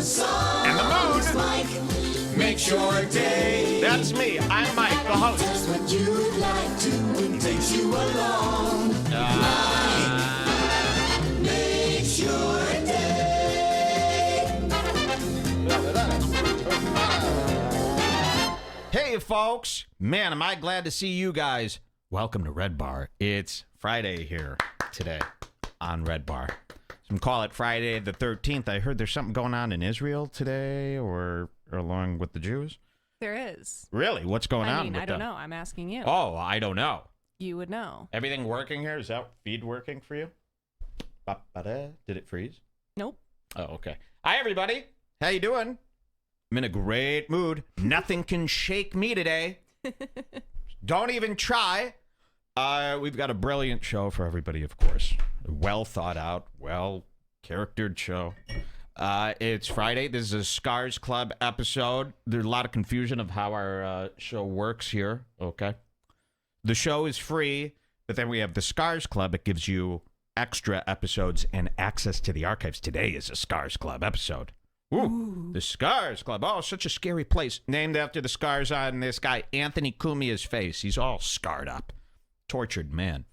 And the mood makes your day. That's me. I'm Mike, the host. Just what you'd like to and takes you along. Mike makes your day. Hey, folks. Man, am I glad to see you guys. Welcome to Red Bar. It's Friday here today on Red Bar. Some call it Friday the 13th. I heard there's something going on in Israel today or along with the Jews. There is. Really? What's going on? I mean, I don't know. I'm asking you. Oh, I don't know. You would know. Everything working here? Is that feed working for you? Ba-ba-da. Did it freeze? Nope. Oh, okay. Hi, everybody. How you doing? I'm in a great mood. Nothing can shake me today. Don't even try. We've got a brilliant show for everybody, of course. A well thought out, well charactered show. It's Friday. This is a Scars Club episode. There's a lot of confusion of how our show works here. Okay. The show is free, but then we have the Scars Club. It gives you extra episodes and access to the archives. Today is a Scars Club episode. Ooh. The Scars Club. Oh, such a scary place. Named after the scars on this guy, Anthony Cumia's face. He's all scarred up. Tortured man.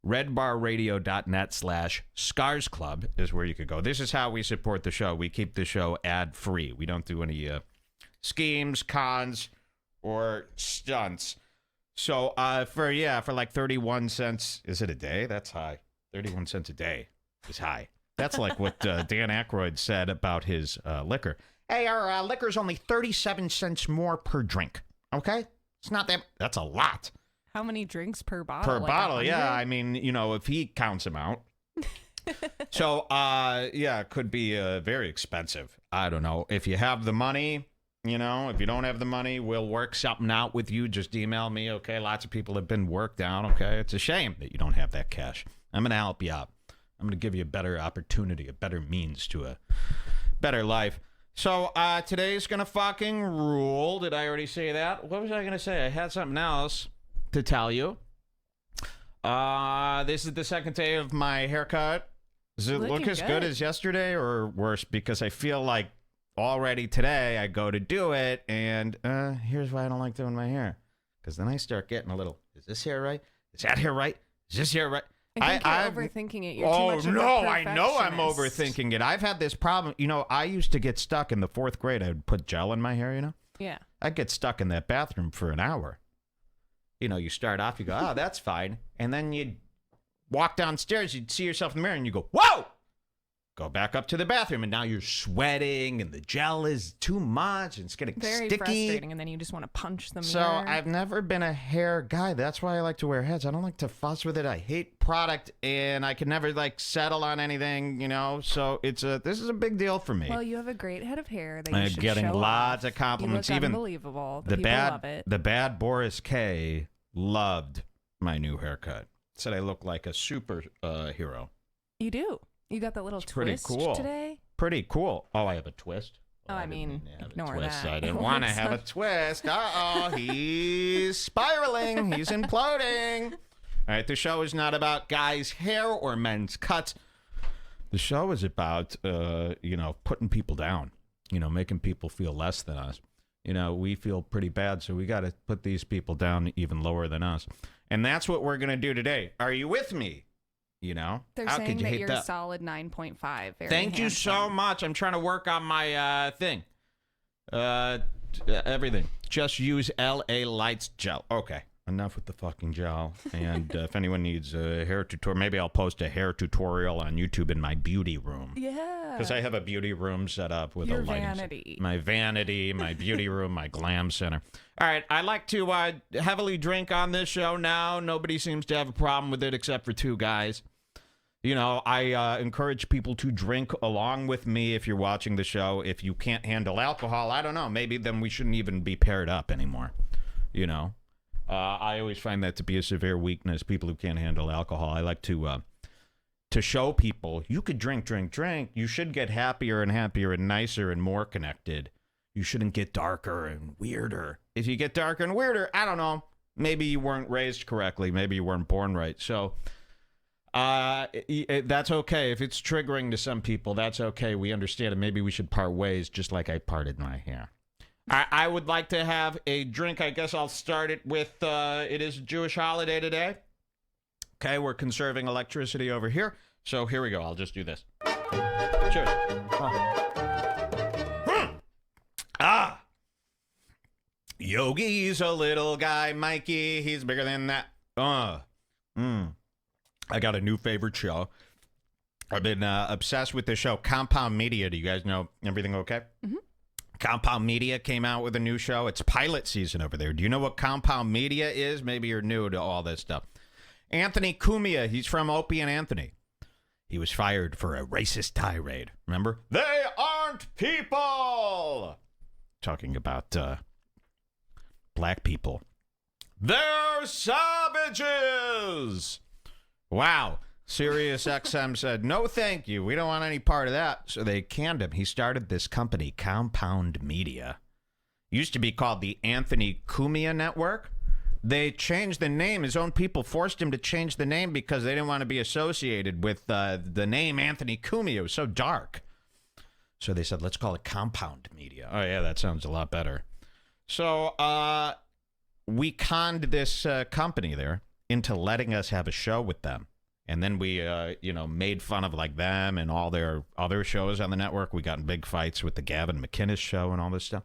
redbarradio.net/scarsclub is where you could go. This is how we support the show. We keep the show ad-free. We don't do any schemes, cons, or stunts. So for like 31 cents, is it a day? That's high. 31 cents a day is high. That's like what Dan Aykroyd said about his liquor. Hey, our liquor's only 37 cents more per drink. Okay? It's not that. That's a lot. How many drinks per bottle? Per bottle, yeah. I mean, if he counts them out. So, it could be very expensive. I don't know. If you have the money, if you don't have the money, we'll work something out with you. Just email me, okay? Lots of people have been worked out, okay? It's a shame that you don't have that cash. I'm going to help you out. I'm going to give you a better opportunity, a better means to a better life. So, today's going to fucking rule. Did I already say that? What was I going to say? I had something else to tell you. This is the second day of my haircut. Does it look as good as yesterday or worse? Because I feel like already today I go to do it, and here's why I don't like doing my hair. Because then I start getting a little, is this hair right? Is that hair right? Is this hair right? I think you're overthinking it. You're too much of a I know I'm overthinking it. I've had this problem. I used to get stuck in the 4th grade. I would put gel in my hair, Yeah. I'd get stuck in that bathroom for an hour. You start off, you go, oh, that's fine. And then you'd walk downstairs, you'd see yourself in the mirror, and you go, whoa! Go back up to the bathroom, and now you're sweating, and the gel is too much, and it's getting very sticky. frustrating, and then you just want to punch the mirror. So I've never been a hair guy. That's why I like to wear heads. I don't like to fuss with it. I hate product, and I can never, settle on anything, So this is a big deal for me. Well, you have a great head of hair that you I'm should getting show lots off. of compliments. You look Even unbelievable. The people love it. The bad Boris K loved my new haircut. Said I look like a super hero. You do. You got that little twist pretty cool today? Pretty cool. Oh, I have a twist? Oh, I mean, ignore that. I didn't want to have a twist. Uh-oh, he's spiraling. He's imploding. All right, the show is not about guys' hair or men's cuts. The show is about, putting people down, making people feel less than us. We feel pretty bad, so we got to put these people down even lower than us. And that's what we're going to do today. Are you with me? They're How saying could you that hate you're that? a solid 9.5. Thank you so much. I'm trying to work on my thing. Everything. Just use LA Lights gel. Okay. Enough with the fucking gel. And if anyone needs a hair tutorial, maybe I'll post a hair tutorial on YouTube in my beauty room. Yeah. Because I have a beauty room set up with Your a lighting. vanity. My vanity, my beauty room, my glam center. All right. I like to heavily drink on this show now. Nobody seems to have a problem with it except for 2 guys. I encourage people to drink along with me if you're watching the show. If you can't handle alcohol, I don't know. Maybe then we shouldn't even be paired up anymore. I always find that to be a severe weakness, people who can't handle alcohol. I like to show people you could drink. You should get happier and nicer and more connected. You shouldn't get darker and weirder. If you get darker and weirder, I don't know. Maybe you weren't raised correctly. Maybe you weren't born right. So That's okay. If it's triggering to some people, that's okay. We understand, and maybe we should part ways just like I parted my hair. I would like to have a drink. I guess I'll start it with, it is a Jewish holiday today. Okay, we're conserving electricity over here. So here we go. I'll just do this. Cheers. Ah! Yogi's a little guy. Mikey, he's bigger than that. I got a new favorite show. I've been obsessed with this show, Compound Media. Do you guys know everything okay? Mm-hmm. Compound Media came out with a new show. It's pilot season over there. Do you know what Compound Media is? Maybe you're new to all this stuff. Anthony Cumia, he's from Opie and Anthony. He was fired for a racist tirade. Remember? They aren't people! Talking about black people. They're savages! Wow. Sirius XM said, no, thank you. We don't want any part of that. So they canned him. He started this company, Compound Media. Used to be called the Anthony Cumia Network. They changed the name. His own people forced him to change the name because they didn't want to be associated with the name Anthony Cumia. It was so dark. So they said, let's call it Compound Media. Oh, yeah, that sounds a lot better. So we conned this company there into letting us have a show with them. And then we, made fun of like them and all their other shows on the network. We got in big fights with the Gavin McInnes show and all this stuff.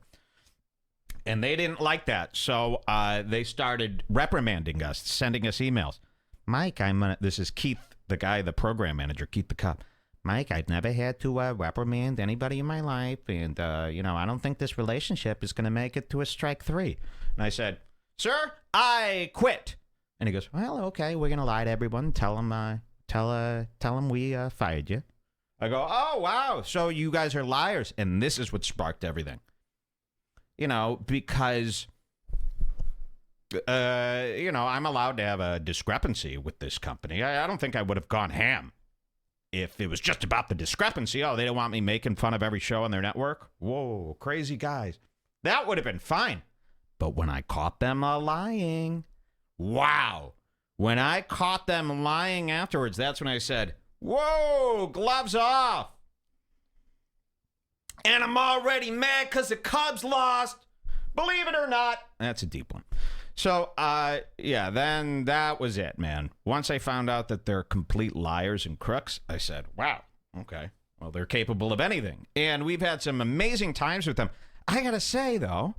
And they didn't like that. So they started reprimanding us, sending us emails. Mike, this is Keith, the guy, the program manager, Keith the cop. Mike, I've never had to reprimand anybody in my life. And, I don't think this relationship is going to make it to a strike 3. And I said, sir, I quit. And he goes, well, okay, we're going to lie to everyone. Tell them we fired you. I go, oh, wow. So you guys are liars. And this is what sparked everything. Because, I'm allowed to have a discrepancy with this company. I don't think I would have gone ham if it was just about the discrepancy. Oh, they don't want me making fun of every show on their network. Whoa, crazy guys. That would have been fine. But when I caught them lying... Wow. When I caught them lying afterwards, that's when I said, whoa, gloves off. And I'm already mad because the Cubs lost. Believe it or not. That's a deep one. So, then that was it, man. Once I found out that they're complete liars and crooks, I said, wow, okay. Well, they're capable of anything. And we've had some amazing times with them. I got to say, though,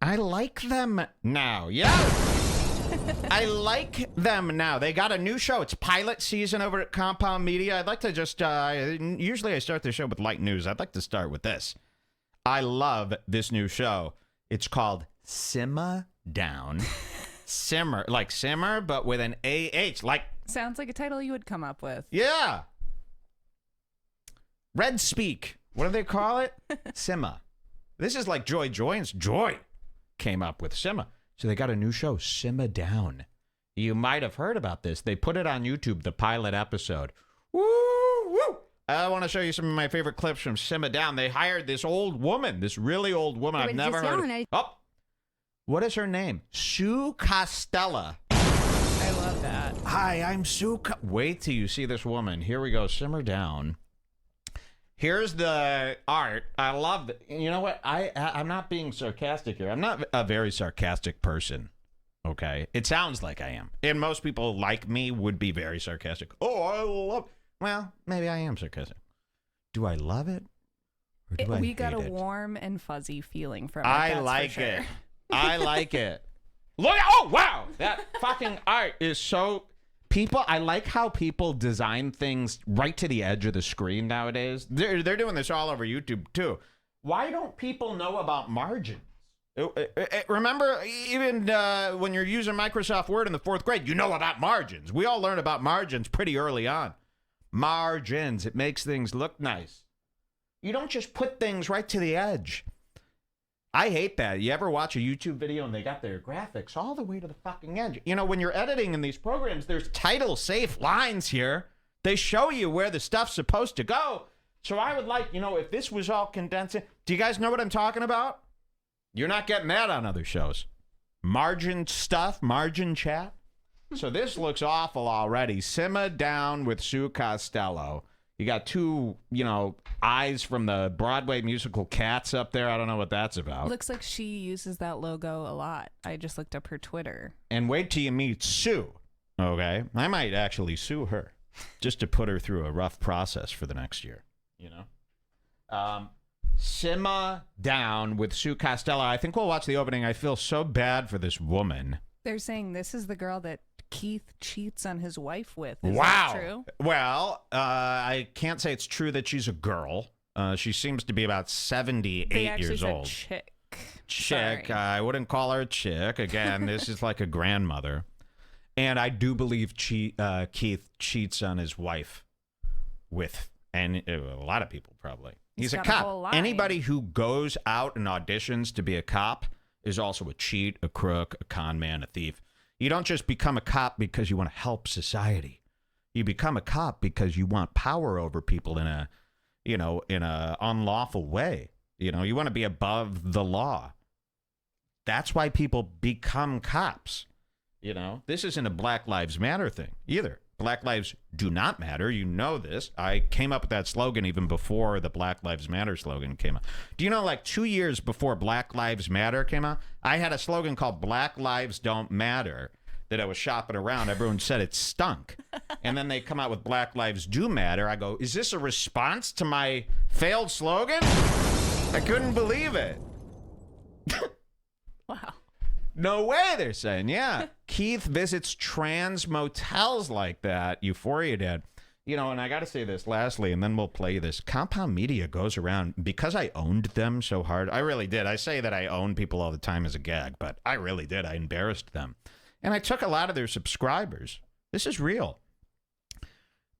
I like them now. Yeah. I like them now. They got a new show. It's pilot season over at Compound Media. I'd like to just, usually I start the show with light news. I'd like to start with this. I love this new show. It's called Simma Down. Simmer, like simmer, but with an A-H. Like, sounds like a title you would come up with. Yeah. Red Speak. What do they call it? Simma. This is like Joy Joyance. Joy came up with Simma. So they got a new show, Simma Down. You might have heard about this. They put it on YouTube, the pilot episode. Woo, woo. I want to show you some of my favorite clips from Simma Down. They hired this old woman, this really old woman I've never heard of. Oh, what is her name? Sue Costella. I love that. Hi, I'm Sue. Wait till you see this woman. Here we go, Simma Down. Here's the art. I love it. You know what? I'm not being sarcastic here. I'm not a very sarcastic person. Okay? It sounds like I am. And most people like me would be very sarcastic. Oh, I love... Well, maybe I am sarcastic. Do I love it? Or do I hate it? We got a warm and fuzzy feeling from it. I like it. I like it. Look! Oh, wow! That fucking art is so... I like how people design things right to the edge of the screen nowadays. They're doing this all over YouTube, too. Why don't people know about margins? Remember, even when you're using Microsoft Word in the 4th grade, you know about margins. We all learn about margins pretty early on. Margins. It makes things look nice. You don't just put things right to the edge. I hate that. You ever watch a YouTube video and they got their graphics all the way to the fucking edge? You know, when you're editing in these programs, there's title-safe lines here. They show you where the stuff's supposed to go. So I would like, if this was all condensed. Do you guys know what I'm talking about? You're not getting that on other shows. Margin stuff, margin chat. So this looks awful already. Simma Down with Sue Costello. You got two, eyes from the Broadway musical Cats up there. I don't know what that's about. Looks like she uses that logo a lot. I just looked up her Twitter. And wait till you meet Sue, okay? I might actually sue her just to put her through a rough process for the next year, Simma Down with Sue Costello. I think we'll watch the opening. I feel so bad for this woman. They're saying this is the girl that Keith cheats on his wife with. Is Wow. that true? Well, I can't say it's true that she's a girl. She seems to be about 78 They actually years said old. chick. Chick. Sorry. I wouldn't call her a chick. Again, this is like a grandmother. And I do believe Keith cheats on his wife with, and a lot of people probably. He's a got a cop. whole line. Anybody who goes out and auditions to be a cop is also a cheat, a crook, a con man, a thief. You don't just become a cop because you want to help society. You become a cop because you want power over people in a unlawful way. You want to be above the law. That's why people become cops. This isn't a Black Lives Matter thing either. Black lives do not matter. You know this. I came up with that slogan even before the Black Lives Matter slogan came out. Do you know, like 2 years before Black Lives Matter came out, I had a slogan called Black Lives Don't Matter that I was shopping around. Everyone said it stunk. And then they come out with Black Lives Do Matter. I go, is this a response to my failed slogan? I couldn't believe it. Wow. No way, they're saying. Yeah. Keith visits trans motels like that. Euphoria did. And I got to say this lastly, and then we'll play this. Compound Media goes around, because I owned them so hard. I really did. I say that I own people all the time as a gag, but I really did. I embarrassed them. And I took a lot of their subscribers. This is real.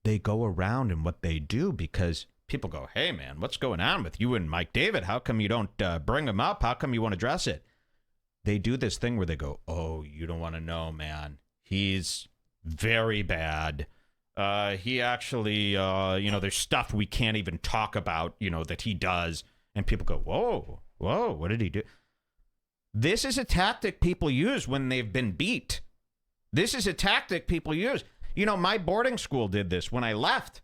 They go around and what they do, because people go, hey, man, what's going on with you and Mike David? How come you don't bring him up? How come you won't address it? They do this thing where they go, oh, you don't want to know, man. He's very bad. He actually, there's stuff we can't even talk about, that he does. And people go, whoa, what did he do? This is a tactic people use when they've been beat. This is a tactic people use. My boarding school did this when I left.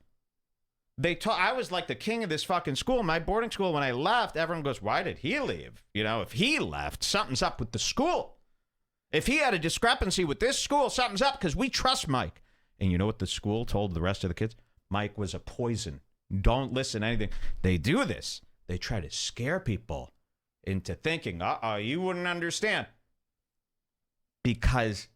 I was like the king of this fucking school. My boarding school, when I left, everyone goes, why did he leave? If he left, something's up with the school. If he had a discrepancy with this school, something's up, because we trust Mike. And you know what the school told the rest of the kids? Mike was a poison. Don't listen to anything. They do this. They try to scare people into thinking, you wouldn't understand. Because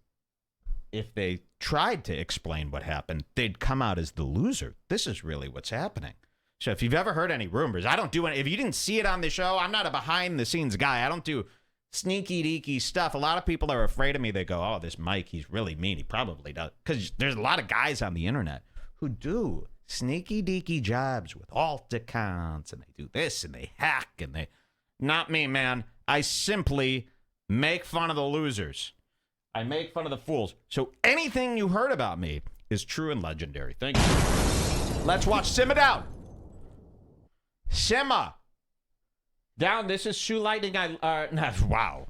if they tried to explain what happened, they'd come out as the loser. This is really what's happening. So if you've ever heard any rumors, I don't do any. If you didn't see it on the show, I'm not a behind-the-scenes guy. I don't do sneaky-deaky stuff. A lot of people are afraid of me. They go, oh, this Mike, he's really mean. He probably does. Because there's a lot of guys on the internet who do sneaky-deaky jobs with alt accounts, and they do this, and they hack, and they... Not me, man. I simply make fun of the losers. I make fun of the fools. So anything you heard about me is true and legendary. Thank you. Let's watch Simma Down. Simma Down. This is Sue Lightning. Wow.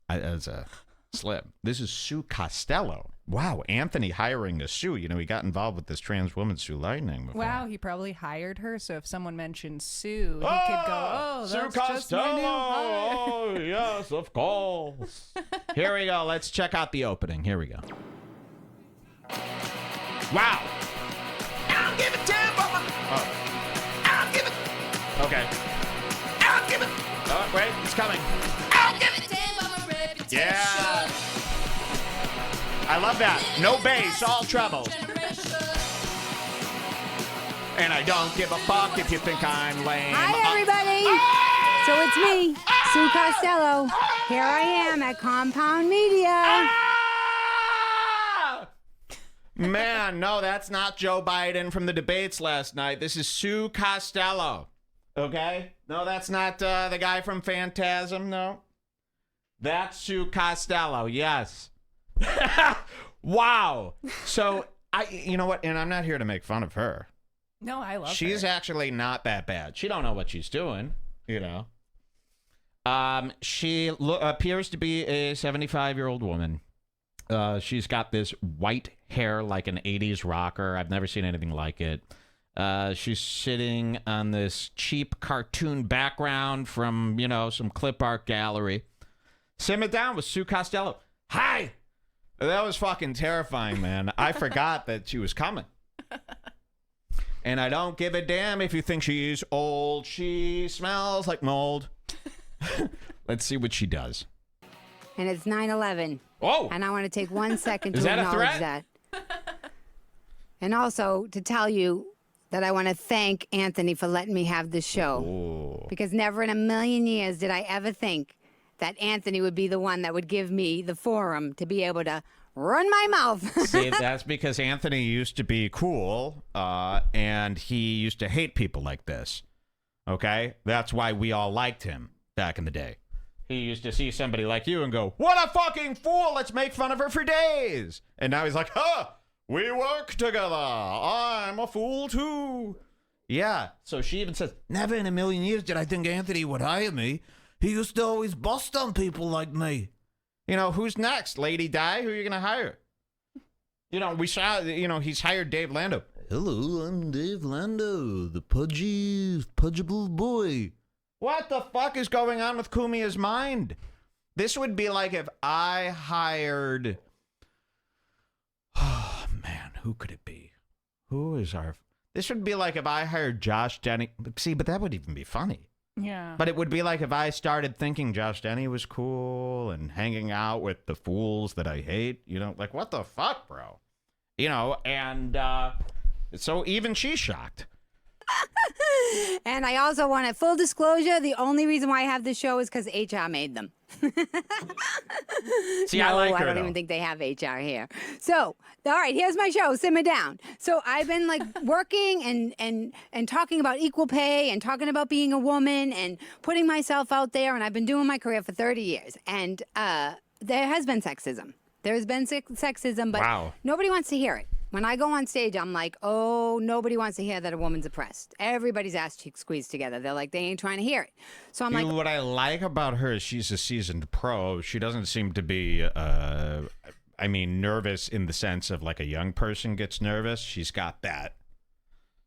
That's a slip. This is Sue Costello. Wow. Anthony hiring a Sue. He got involved with this trans woman, Sue Lightning. Before. Wow, he probably hired her. So if someone mentioned Sue, he could go, oh, Sue that's Costello. just my new hire. Oh, yes, of course. Here we go. Let's check out the opening. Here we go. Wow. I'll give it 10, Bubba. Oh. I'll give it. Okay. I'll give it. Oh, wait, it's coming. I'll give it 10, Bubba. Reputation. Yeah. I love that. No bass, all treble. And I don't give a fuck if you think I'm lame. Hi, everybody. So it's me, Sue Costello. Here I am at Compound Media. Man, no, that's not Joe Biden from the debates last night. This is Sue Costello. Okay? No, that's not the guy from Phantasm. No. That's Sue Costello. Yes. Wow. So, you know what? And I'm not here to make fun of her. No, I love She's her. actually not that bad. She don't know what she's doing, She appears to be a 75-year-old woman. She's got this white hair like an 80s rocker. I've never seen anything like it. She's sitting on this cheap cartoon background from, some clip art gallery. Simma Down with Sue Costello. Hi! That was fucking terrifying, man. I forgot that she was coming. And I don't give a damn if you think she's old. She smells like mold. Let's see what she does. And it's 9/11. Oh! And I want to take 1 second Is to that a acknowledge threat? that. And also to tell you that I want to thank Anthony for letting me have this show. Oh. Because never in a million years did I ever think that Anthony would be the one that would give me the forum to be able to run my mouth. See, that's because Anthony used to be cool, and he used to hate people like this. Okay? That's why we all liked him back in the day. He used to see somebody like you and go, what a fucking fool! Let's make fun of her for days! And now he's like, we work together! I'm a fool too! Yeah, so she even says, never in a million years did I think Anthony would hire me. He used to always bust on people like me. Who's next? Lady Di? Who are you going to hire? We saw, he's hired Dave Lando. Hello, I'm Dave Lando, the pudgeable boy. What the fuck is going on with Kumia's mind? This would be like if I hired... Oh, man, who could it be? Who is our... This would be like if I hired Josh Denny. See, but that would even be funny. Yeah. But it would be like if I started thinking Josh Denny was cool and hanging out with the fools that I hate, like, what the fuck, bro? And so even she's shocked. And I also want a full disclosure. The only reason why I have this show is because HR made them. See, no, I like her, I don't even think they have HR here. So, all right, here's my show, Simma Down. So I've been working and talking about equal pay and talking about being a woman and putting myself out there. And I've been doing my career for 30 years. And there has been sexism. There's been sexism, but Wow. Nobody wants to hear it. When I go on stage, I'm like, oh, nobody wants to hear that a woman's oppressed. Everybody's ass cheeks squeezed together. They're like, they ain't trying to hear it. So I'm like, what I like about her is she's a seasoned pro. She doesn't seem to be, nervous in the sense of like a young person gets nervous. She's got that.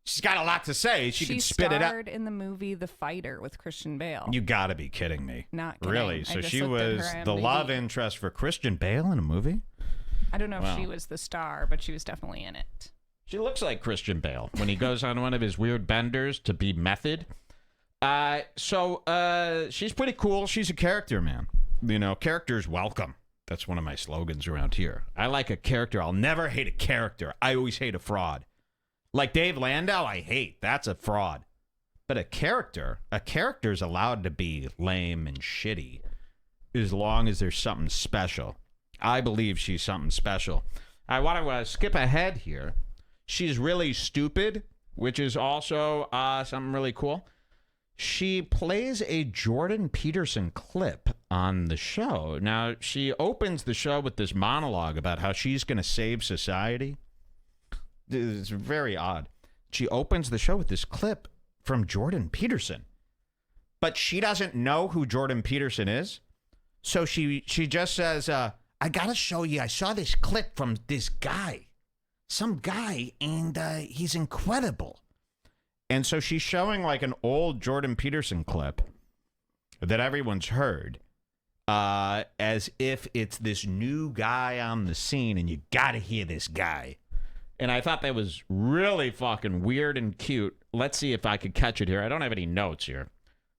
She's got a lot to say. She can spit it out. She starred in the movie The Fighter with Christian Bale. You gotta be kidding me. Not kidding. Really? So I just she looked at was her the IMDb. love interest for Christian Bale in a movie? I don't know if she was the star, but she was definitely in it. She looks like Christian Bale when he goes on one of his weird benders to be method. So she's pretty cool. She's a character, man. Characters welcome. That's one of my slogans around here. I like a character. I'll never hate a character. I always hate a fraud. Like Dave Landau, I hate. That's a fraud. But a character's allowed to be lame and shitty as long as there's something special. I believe she's something special. I want to skip ahead here. She's really stupid, which is also something really cool. She plays a Jordan Peterson clip on the show. Now, she opens the show with this monologue about how she's going to save society. It's very odd. She opens the show with this clip from Jordan Peterson. But she doesn't know who Jordan Peterson is. So she just says, I got to show you. I saw this clip from this guy. Some guy, and he's incredible. And so she's showing like an old Jordan Peterson clip that everyone's heard as if it's this new guy on the scene and you got to hear this guy. And I thought that was really fucking weird and cute. Let's see if I could catch it here. I don't have any notes here.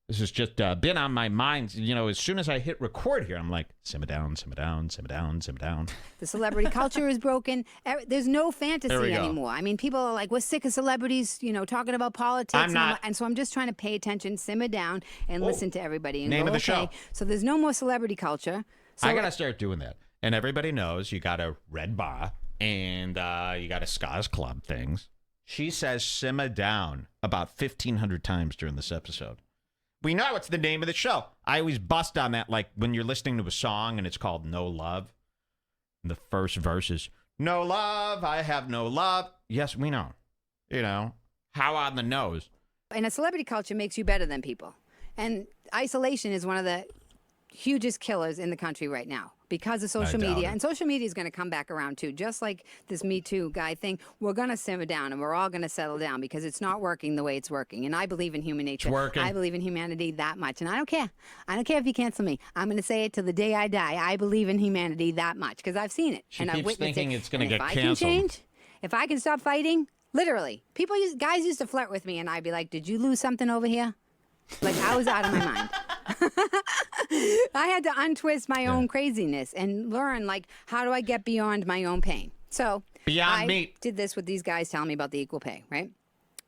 This has just been on my mind. As soon as I hit record here, I'm like, simmer down, simmer down, simmer down, simmer down. The celebrity culture is broken. There's no fantasy anymore. I mean, people are like, we're sick of celebrities, talking about politics. I'm not. And so I'm just trying to pay attention, simmer down, and listen to everybody. And Name go, of the okay. show. So there's no more celebrity culture. So I got to start doing that. And everybody knows you got a REDBAR and you got a scarsclub things. She says simmer down about 1,500 times during this episode. We know it's the name of the show. I always bust on that, like when you're listening to a song and it's called No Love. And the first verse is, no love, I have no love. Yes, we know. How on the nose. And a celebrity culture makes you better than people. And isolation is one of the hugest killers in the country right now because of social media. And social media is going to come back around too. Just like this Me Too guy thing, we're going to simmer down and we're all going to settle down because it's not working the way it's working. And I believe in human nature. It's working. I believe in humanity that much. And I don't care. I don't care if you cancel me. I'm going to say it till the day I die. I believe in humanity that much because I've seen it. She and I've keeps witnessed thinking it. it's going to And get if I can canceled. change, if I can stop fighting, literally, guys used to flirt with me and I'd be like, did you lose something over here? Like I was out of my mind. I had to untwist my own craziness and learn, like, how do I get beyond my own pain? So I did this with these guys telling me about the equal pay, right?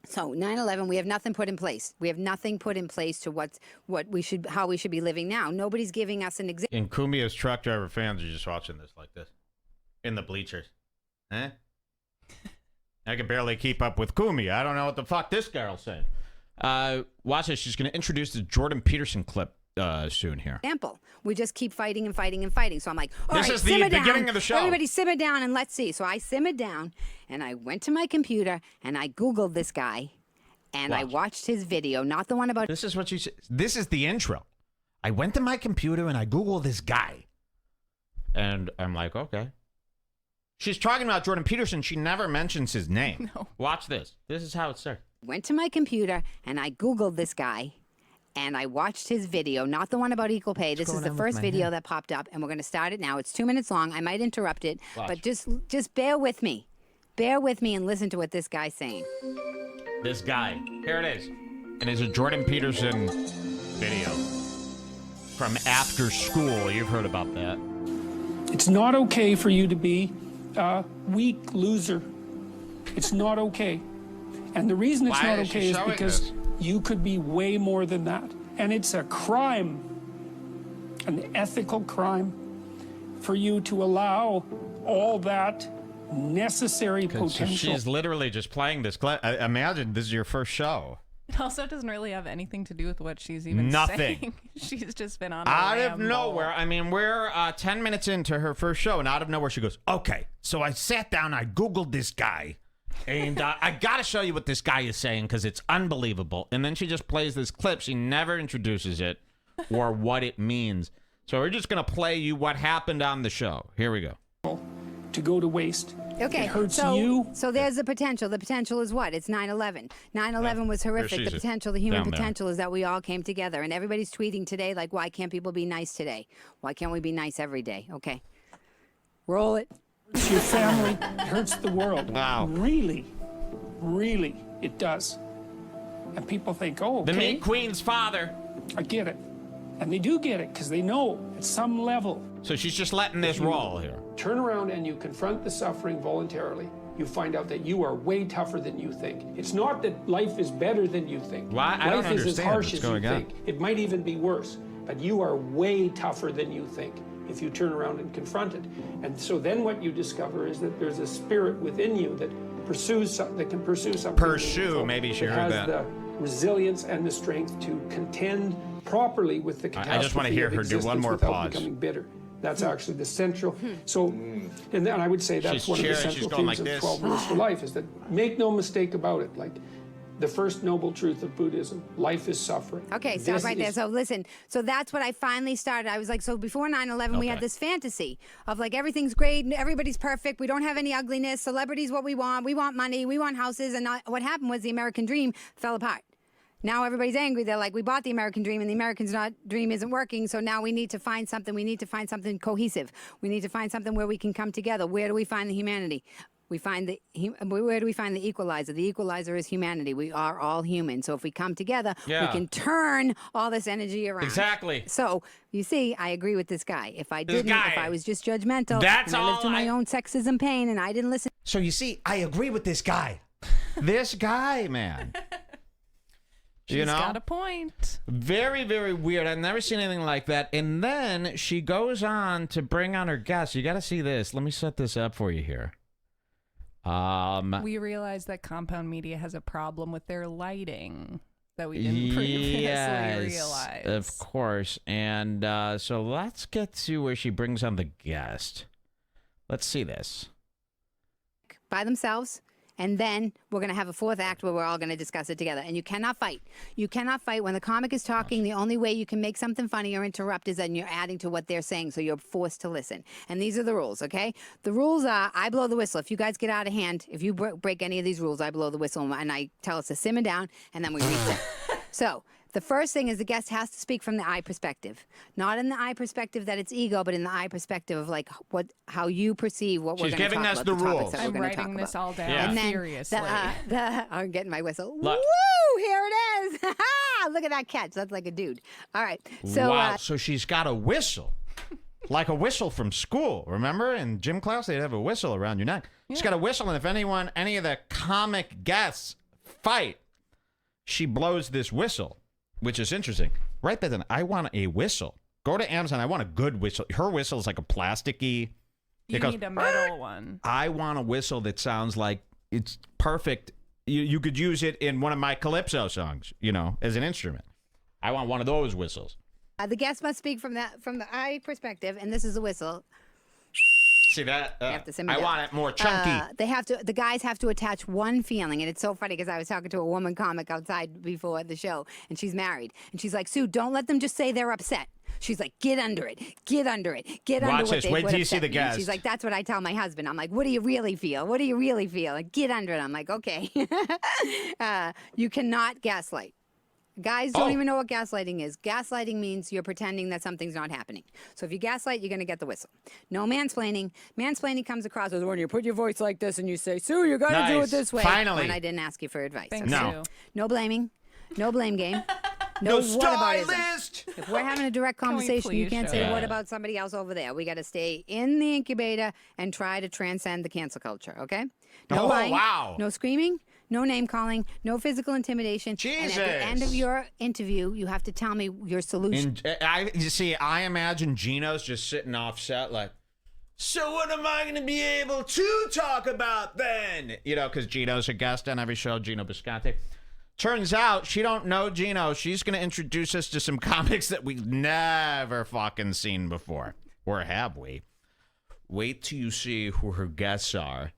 So 9/11, we have nothing put in place. We have nothing put in place to how we should be living now. Nobody's giving us an example. And Kumia's truck driver fans are just watching this like this in the bleachers. Huh? I can barely keep up with Kumia. I don't know what the fuck this girl's saying. Watch this. She's going to introduce the Jordan Peterson clip soon here. We just keep fighting and fighting and fighting. So I'm like, all right, this is the simmer beginning down. of the show. Everybody simmer down and let's see. So I simmered down and I went to my computer and I Googled this guy and I watched his video, not the one about... This is what she said. This is the intro. I went to my computer and I Googled this guy. And I'm like, okay. She's talking about Jordan Peterson. She never mentions his name. No. Watch this. This is how it starts. Went to my computer and I Googled this guy and I watched his video, not the one about equal pay. This is the first video that popped up and we're going to start it now. It's 2 minutes long. I might interrupt it, but just bear with me. Bear with me and listen to what this guy's saying. This guy. Here it is. And it's a Jordan Peterson video from after school. You've heard about that. It's not okay for you to be a weak loser. It's not okay. And the reason it's not okay is because you could be way more than that. And it's a crime, an ethical crime, for you to allow all that necessary potential. She's literally just playing this clip. Imagine this is your first show. It also doesn't really have anything to do with what she's even saying. She's just been on a out of ramble. nowhere. I mean, we're 10 minutes into her first show, and out of nowhere she goes, okay, so I sat down, I Googled this guy, and I got to show you what this guy is saying because it's unbelievable. And then she just plays this clip. She never introduces it or what it means. So we're just going to play you what happened on the show. Here we go. To go to waste. Okay, it hurts you. So there's the potential. The potential is what? It's 9/11. 9/11 was horrific. The potential, the human potential is that we all came together. And everybody's tweeting today, like, why can't people be nice today? Why can't we be nice every day? Okay. Roll it. It hurts your family. It hurts the world. Wow. Really, really, it does. And people think, oh, okay. The Meat Queen's father. I get it. And they do get it because they know at some level. So she's just letting this roll here. Turn around and you confront the suffering voluntarily. You find out that you are way tougher than you think. It's not that life is better than you think. Well, I don't life is as understand harsh what's as you going on. think. It might even be worse. But you are way tougher than you think if you turn around and confront it. And so then what you discover is that there's a spirit within you that pursues something, that can pursue something. Pursue, maybe she heard that. Has the resilience and the strength to contend properly with the catastrophe. I just want to hear her do one more without pause. becoming bitter. That's actually the central. So, and then I would say that's She's one of the cheering, central she's going themes like of this. 12 Rules for Life is that make no mistake about it. Like the first noble truth of Buddhism, life is suffering. Okay, stop This right there. is- So listen, so that's what I finally started. I was like, so before 9/11, we had this fantasy of like everything's great, everybody's perfect, we don't have any ugliness, celebrities what we want money, we want houses, and what happened was the American dream fell apart. Now everybody's angry. They're like, we bought the American dream and the American dream isn't working. So now we need to find something. We need to find something cohesive. We need to find something where we can come together. Where do we find the humanity? Where do we find the equalizer? The equalizer is humanity. We are all human. So if we come together, we can turn all this energy around. Exactly. So you see, I agree with this guy. If I didn't, if I was just judgmental, That's and I lived all through my own sexism pain and I didn't listen. So you see, I agree with this guy. This guy, man. She's got a point. Very, very weird. I've never seen anything like that. And then she goes on to bring on her guest. You got to see this. Let me set this up for you here. We realized that Compound Media has a problem with their lighting that we didn't previously realize. Of course. And so let's get to where she brings on the guest. Let's see this. By themselves. And then we're going to have a fourth act where we're all going to discuss it together. And you cannot fight. You cannot fight. When the comic is talking, the only way you can make something funny or interrupt is that you're adding to what they're saying, so you're forced to listen. And these are the rules, okay? The rules are, I blow the whistle. If you guys get out of hand, if you break any of these rules, I blow the whistle, and I tell us to simmer down, and then we reset. So the first thing is the guest has to speak from the I perspective. Not in the I perspective that it's ego, but in the I perspective of like how you perceive what we're going to talk about. She's giving us the rules. I'm writing this all down Yeah. furiously. I'm getting my whistle. Look. Woo! Here it is. Look at that catch. That's like a dude. All right. So, wow. So she's got a whistle. Like a whistle from school. Remember in gym class, they'd have a whistle around your neck. She's got a whistle, and if any of the comic guests fight, she blows this whistle, which is interesting. Right then, I want a whistle. Go to Amazon. I want a good whistle. Her whistle is like a plasticky. You need a metal one. I want a whistle that sounds like it's perfect. You could use it in one of my Calypso songs, as an instrument. I want one of those whistles. The guest must speak from the I perspective, and this is a whistle. See that? You have to simmer I down. want it more chunky. The guys have to attach one feeling, and it's so funny because I was talking to a woman comic outside before the show, and she's married, and she's like, Sue, don't let them just say they're upset. She's like, get under it, get under it, get under Watch what this. they Wait would till you upset see the me. guest. She's like, that's what I tell my husband. I'm like, what do you really feel? What do you really feel? Like, get under it. I'm like, okay. You cannot gaslight. Guys don't even know what gaslighting is. Gaslighting means you're pretending that something's not happening. So if you gaslight, you're going to get the whistle. No mansplaining. Mansplaining comes across as when you put your voice like this and you say, Sue, you got to do it this way. Finally. When I didn't ask you for advice. Thanks, No. Sue. No blaming. No blame game. No whataboutism. stylist. If we're having a direct Can we conversation, you please can't show say, that? what about somebody else over there? We got to stay in the incubator and try to transcend the cancel culture, okay? No Oh, lying, wow. no screaming, no name calling, no physical intimidation. And at the end of Jesus. your interview, you have to tell me your solution. I imagine Gino's just sitting off set like, so what am I going to be able to talk about then? Because Gino's a guest on every show, Gino Bisconte. Turns out she don't know Gino. She's going to introduce us to some comics that we've never fucking seen before. Or have we? Wait till you see who her guests are.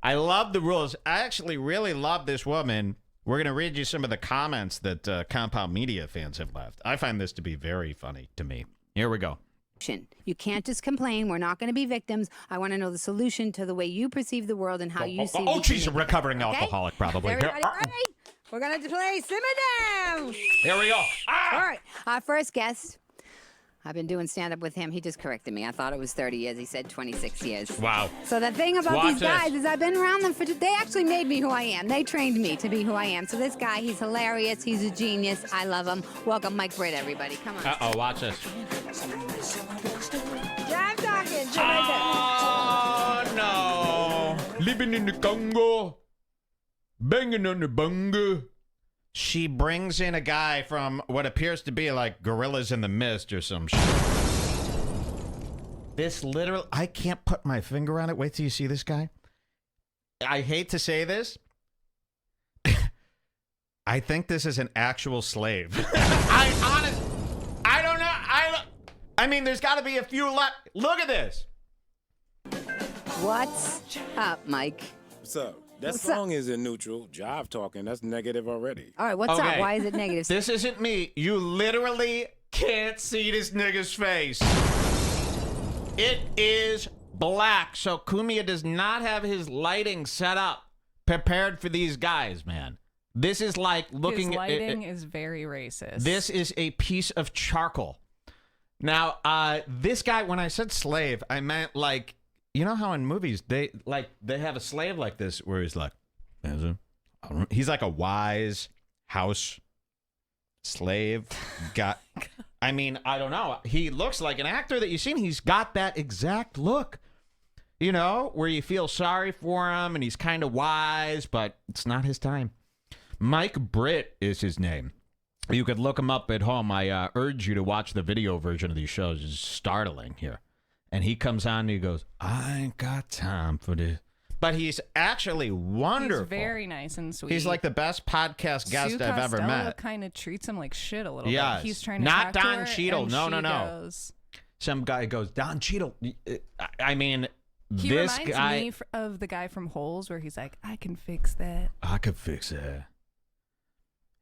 I love the rules. I actually really love this woman. We're going to read you some of the comments that Compound Media fans have left. I find this to be very funny to me. Here we go. You can't just complain. We're not going to be victims. I want to know the solution to the way you perceive the world and how you see Oh, we she's a can make it. recovering Okay? alcoholic, probably. Is everybody ready? We're going to play Simma Down. Here we go. All right. Our first guest. I've been doing stand-up with him. He just corrected me. I thought it was 30 years. He said 26 years. Wow. So the thing about Watch these guys this. is I've been around them for... They actually made me who I am. They trained me to be who I am. So this guy, he's hilarious. He's a genius. I love him. Welcome, Mike Britt, everybody. Come on. Uh-oh, watch this. Yeah, I'm talking. Sit right Oh, no. Living in the Congo. Banging on the bunga. She brings in a guy from what appears to be like Gorillas in the Mist or some shit. This literally, I can't put my finger on it. Wait till you see this guy. I hate to say this. I think this is an actual slave. I don't know. I mean, there's got to be a few left. Look at this. there. What's up, Mike? What's up? That What's song is in neutral. Jive talking, that's negative already. All right, what's up? Okay. Why is it negative? This isn't me. You literally can't see this nigga's face. It is black. So Kumia does not have his lighting set up, prepared for these guys, man. This is like looking His at lighting is very racist. This is a piece of charcoal. Now, this guy, when I said slave, I meant like, you know how in movies they have a slave like this where he's like, he's like a wise house slave guy. I mean, I don't know. He looks like an actor that you've seen. He's got that exact look, where you feel sorry for him and he's kind of wise, but it's not his time. Mike Britt is his name. You could look him up at home. I urge you to watch the video version of these shows. It's startling here. And he comes on and he goes, I ain't got time for this. But he's actually wonderful. He's very nice and sweet. He's like the best podcast guest I've ever met. Kind of treats him like shit a little Yes. bit. He's trying to Not talk Don to her, Cheadle. and No, she no, no. goes, Some guy goes, Don Cheadle. I mean, He this reminds guy me of the guy from Holes where he's like, I can fix that. I could fix that.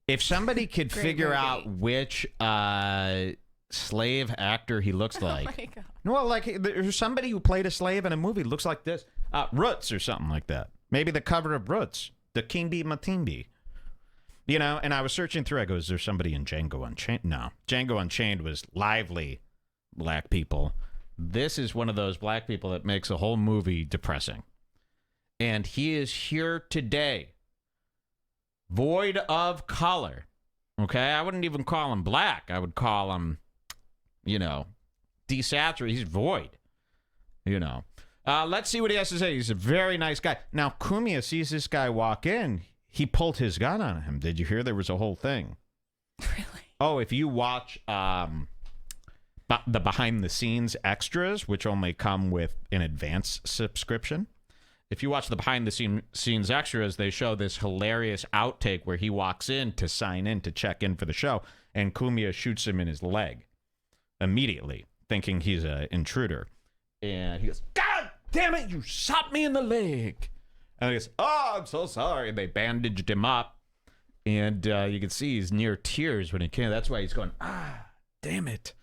If somebody could Great figure movie. out which slave actor he looks like. Oh my God. No, like there's somebody who played a slave in a movie looks like this. Roots or something like that. Maybe the cover of Roots. The King Bee Matimbi. You know, and I was searching through. I go, is there somebody in Django Unchained? No. Django Unchained was lively black people. This is one of those black people that makes a whole movie depressing. And he is here today. Void of color. Okay? I wouldn't even call him black. I would call him, you know, desaturated. He's void. You know. Let's see what he has to say. He's a very nice guy. Now, Kumia sees this guy walk in. He pulled his gun on him. Did you hear? There was a whole thing. Really? Oh, if you watch the behind-the-scenes extras, which only come with an advanced subscription, if you watch the behind-the-scenes extras, they show this hilarious outtake where he walks in to sign in to check in for the show, and Kumia shoots him in his leg immediately, thinking he's an intruder. And he goes, God damn it, you shot me in the leg. And he goes, oh, I'm so sorry. They bandaged him up. And you can see he's near tears when he came. That's why he's going, damn it.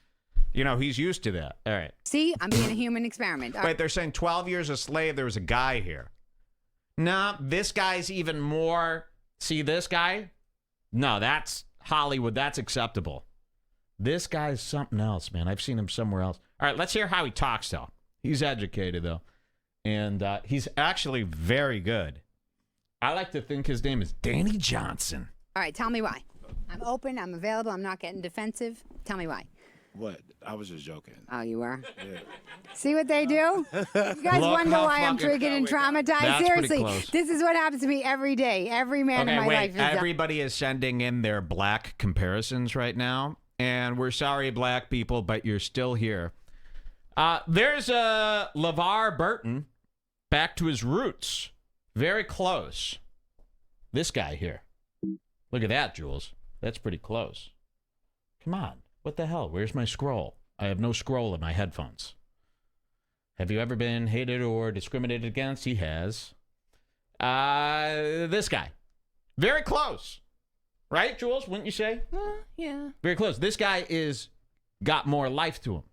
You know, he's used to that. All right. See, I'm being a human experiment. Wait, they're saying 12 years a slave. There was a guy here. No, this guy's even more. See this guy? No, that's Hollywood. That's acceptable. This guy's something else, man. I've seen him somewhere else. All right, let's hear how he talks, though. He's educated, though. And he's actually very good. I like to think his name is Danny Johnson. All right, tell me why. I'm open. I'm available. I'm not getting defensive. Tell me why. What? I was just joking. Oh, you were? Yeah. See what they do? You guys Look wonder how why I'm fucking- triggered and traumatized? That's pretty Seriously, close. this is what happens to me every day. Every man in Okay, my wait. life is done. Everybody is sending in their black comparisons right now. And we're sorry, black people, but you're still here. There's LeVar Burton back to his roots. Very close. This guy here. Look at that, Jules. That's pretty close. Come on. What the hell? Where's my scroll? I have no scroll in my headphones. Have you ever been hated or discriminated against? He has. This guy. Very close. Right, Jules? Wouldn't you say? Yeah. Very close. This guy is got more life to him.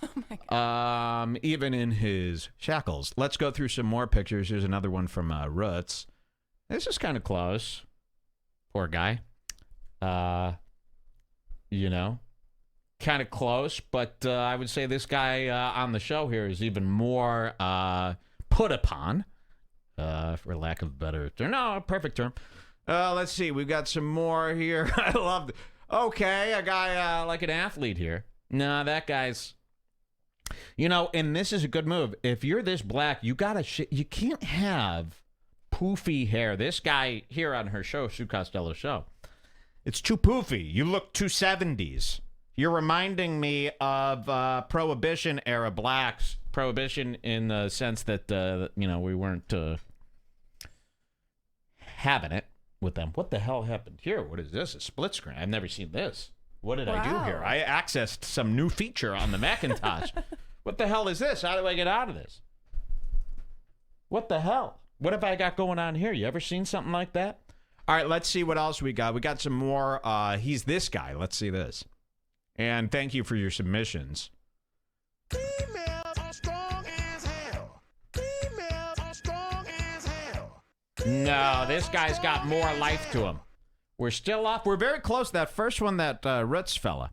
Oh my God. Even in his shackles. Let's go through some more pictures. Here's another one from Roots. This is kind of close. Poor guy. You know, kind of close, but I would say this guy on the show here is even more put upon, for lack of a better term. No, a perfect term. Let's see. We've got some more here. I love it. Okay, a guy like an athlete here. No, that guy's... You know, and this is a good move. If you're this black, you gotta you can't have poofy hair. This guy here on her show, Sue Costello's show, it's too poofy. You look too 70s. You're reminding me of Prohibition era blacks. Prohibition in the sense that you know, we weren't having it with them. What the hell happened here? What is this? A split screen? I've never seen this. What did I do here? I accessed some new feature on the Macintosh. What the hell is this? How do I get out of this? What the hell? What have I got going on here? You ever seen something like that? All right, let's see what else we got. We got some more. He's this guy. Let's see this. And thank you for your submissions. Females are strong as hell. Females are strong as hell. No, this guy's got more life to him. We're still off. We're very close. That first one, that Roots fella.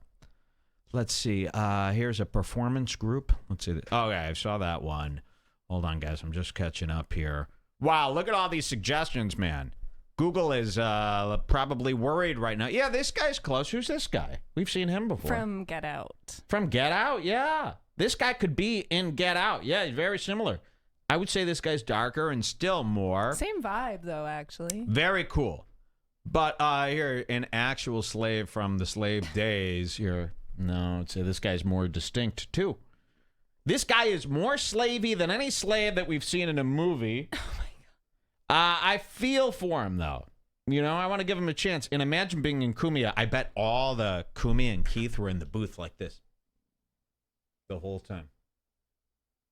Let's see. Here's a performance group. Let's see. Okay, I saw that one. Hold on, guys. I'm just catching up here. Wow, look at all these suggestions, man. Google is probably worried right now. Yeah, this guy's close. Who's this guy? We've seen him before. From Get Out. From Get Out? Yeah. This guy could be in Get Out. Yeah, he's very similar. I would say this guy's darker and still more. Same vibe, though, actually. Very cool. But here, an actual slave from the slave days. Here, no, I'd say this guy's more distinct, too. This guy is more slavey than any slave that we've seen in a movie. Oh, my God. I feel for him, though. You know, I want to give him a chance. And imagine being in Kumia. I bet all the Kumia and Keith were in the booth like this the whole time.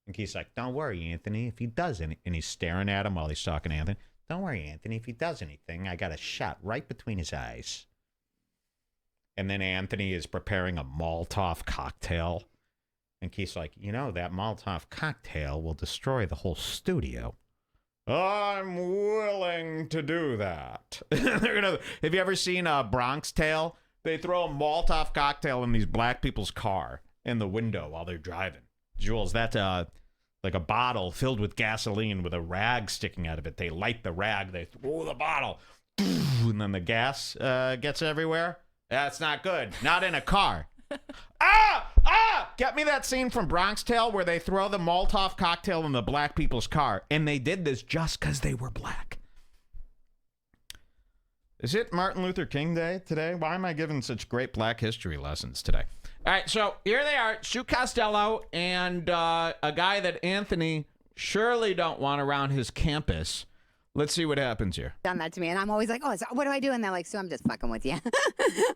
And Keith's like, don't worry, Anthony, if he does anything. And he's staring at him while he's talking to Anthony. Don't worry, Anthony, if he does anything, I got a shot right between his eyes. And then Anthony is preparing a Molotov cocktail. And Keith's like, you know, that Molotov cocktail will destroy the whole studio. I'm willing to do that. Have you ever seen Bronx Tale? They throw a Molotov cocktail in these black people's car in the window while they're driving. Jules, that's like a bottle filled with gasoline with a rag sticking out of it. They light the rag, they throw the bottle, and then the gas gets everywhere. That's not good. Not in a car. Get me that scene from Bronx Tale where they throw the Molotov cocktail in the black people's car. And they did this just because they were black. Is it Martin Luther King Day today? Why am I giving such great black history lessons today? All right, so here they are, Sue Costello and a guy that Anthony surely don't want around his campus. Let's see what happens here. Done that to me, and I'm always like, oh, so what do I do? And they're like, so I'm just fucking with you.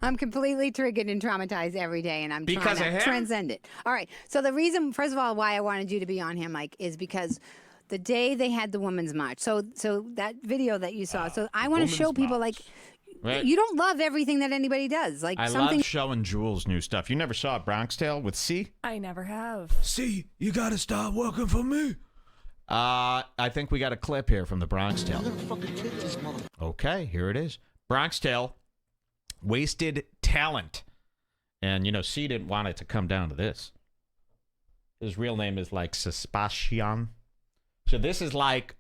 I'm completely triggered and traumatized every day, and I'm trying to transcend it. All right, so the reason, first of all, why I wanted you to be on here, Mike, is because the day they had the Women's March, so that video that you saw, so I want to show people, like, right. You don't love everything that anybody does. Like I love showing Jules new stuff. You never saw Bronx Tale with C? I never have. C, you got to stop working for me. I think we got a clip here from the Bronx Tale. Okay, here it is. Bronx Tale, wasted talent. And, you know, C didn't want it to come down to this. His real name is like Sebastian. So this is like,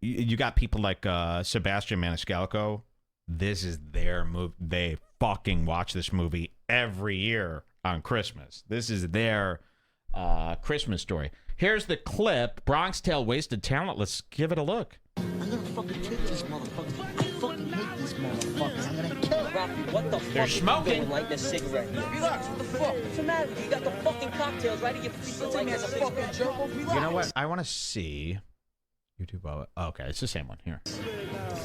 you got people like Sebastian Maniscalco. This is their movie. They fucking watch this movie every year on Christmas. This is their Christmas story. Here's the clip. Bronx Tale, wasted talent. Let's give it a look. I'm gonna fucking kill this motherfucker. I fucking hate these motherfuckers. I'm gonna kill Rocky, what the fuck? They're smoking. Light this cigarette here. Relax, what the fuck? What's the matter? You got the fucking cocktails right at your feet. Like as a fucking joke. You know what? I want to see YouTube. Oh, okay, it's the same one here.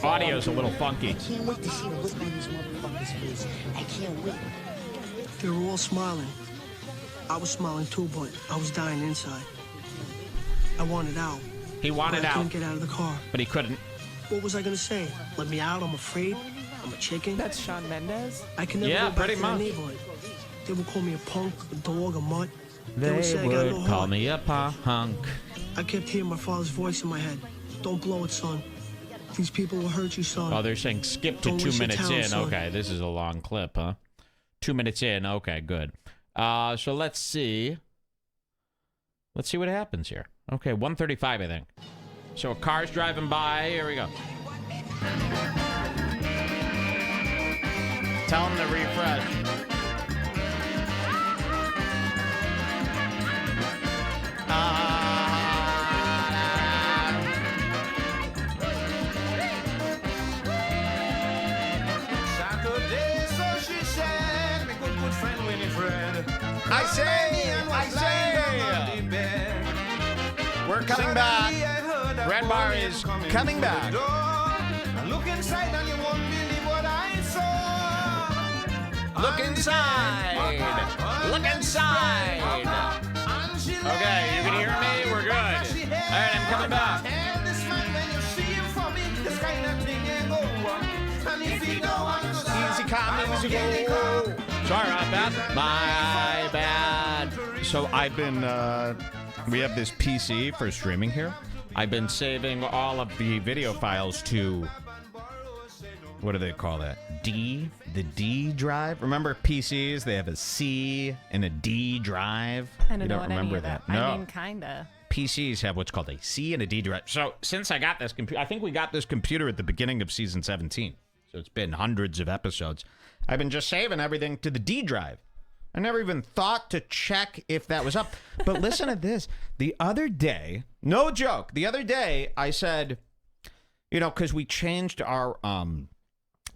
Audio's a little funky. I can't wait to see the look on these motherfuckers' face. I can't wait. They were all smiling. I was smiling too, but I was dying inside. I wanted out. He wanted out. I couldn't get out of the car. But he couldn't. What was I gonna say? Let me out, I'm afraid. I'm a chicken. That's Shawn Mendes? I can never go back to my neighborhood. They would call me a punk, a dog, a mutt. They would call me a punk. I kept hearing my father's voice in my head. Don't blow it, son. These people will hurt you, son. Oh, they're saying skip to 2 minutes in. Son. Okay, this is a long clip, huh? 2 minutes in. Okay, good. So let's see. Let's see what happens here. Okay, 1:35, I think. So a car's driving by. Here we go. Tell him to refresh. Saturday, so she said, me good friend Winnie Fred. I say. We're coming back. REDBAR is coming back. Look inside and you won't believe what I saw. Look inside. Look inside. Okay, you can hear me? We're good. All right, I'm coming back. Easy come, easy go. Sorry about that. My bad. So I've been, we have this PC for streaming here. I've been saving all of the video files to, what do they call that? D? The D drive? Remember PCs? They have a C and a D drive. I don't remember that. No. I mean, kinda. PCs have what's called a C and a D drive. So since I got this computer, I think we got this computer at the beginning of season 17. So it's been hundreds of episodes. I've been just saving everything to the D drive. I never even thought to check if that was up. But listen to this. The other day, no joke, the other day I said, you know, because we changed our,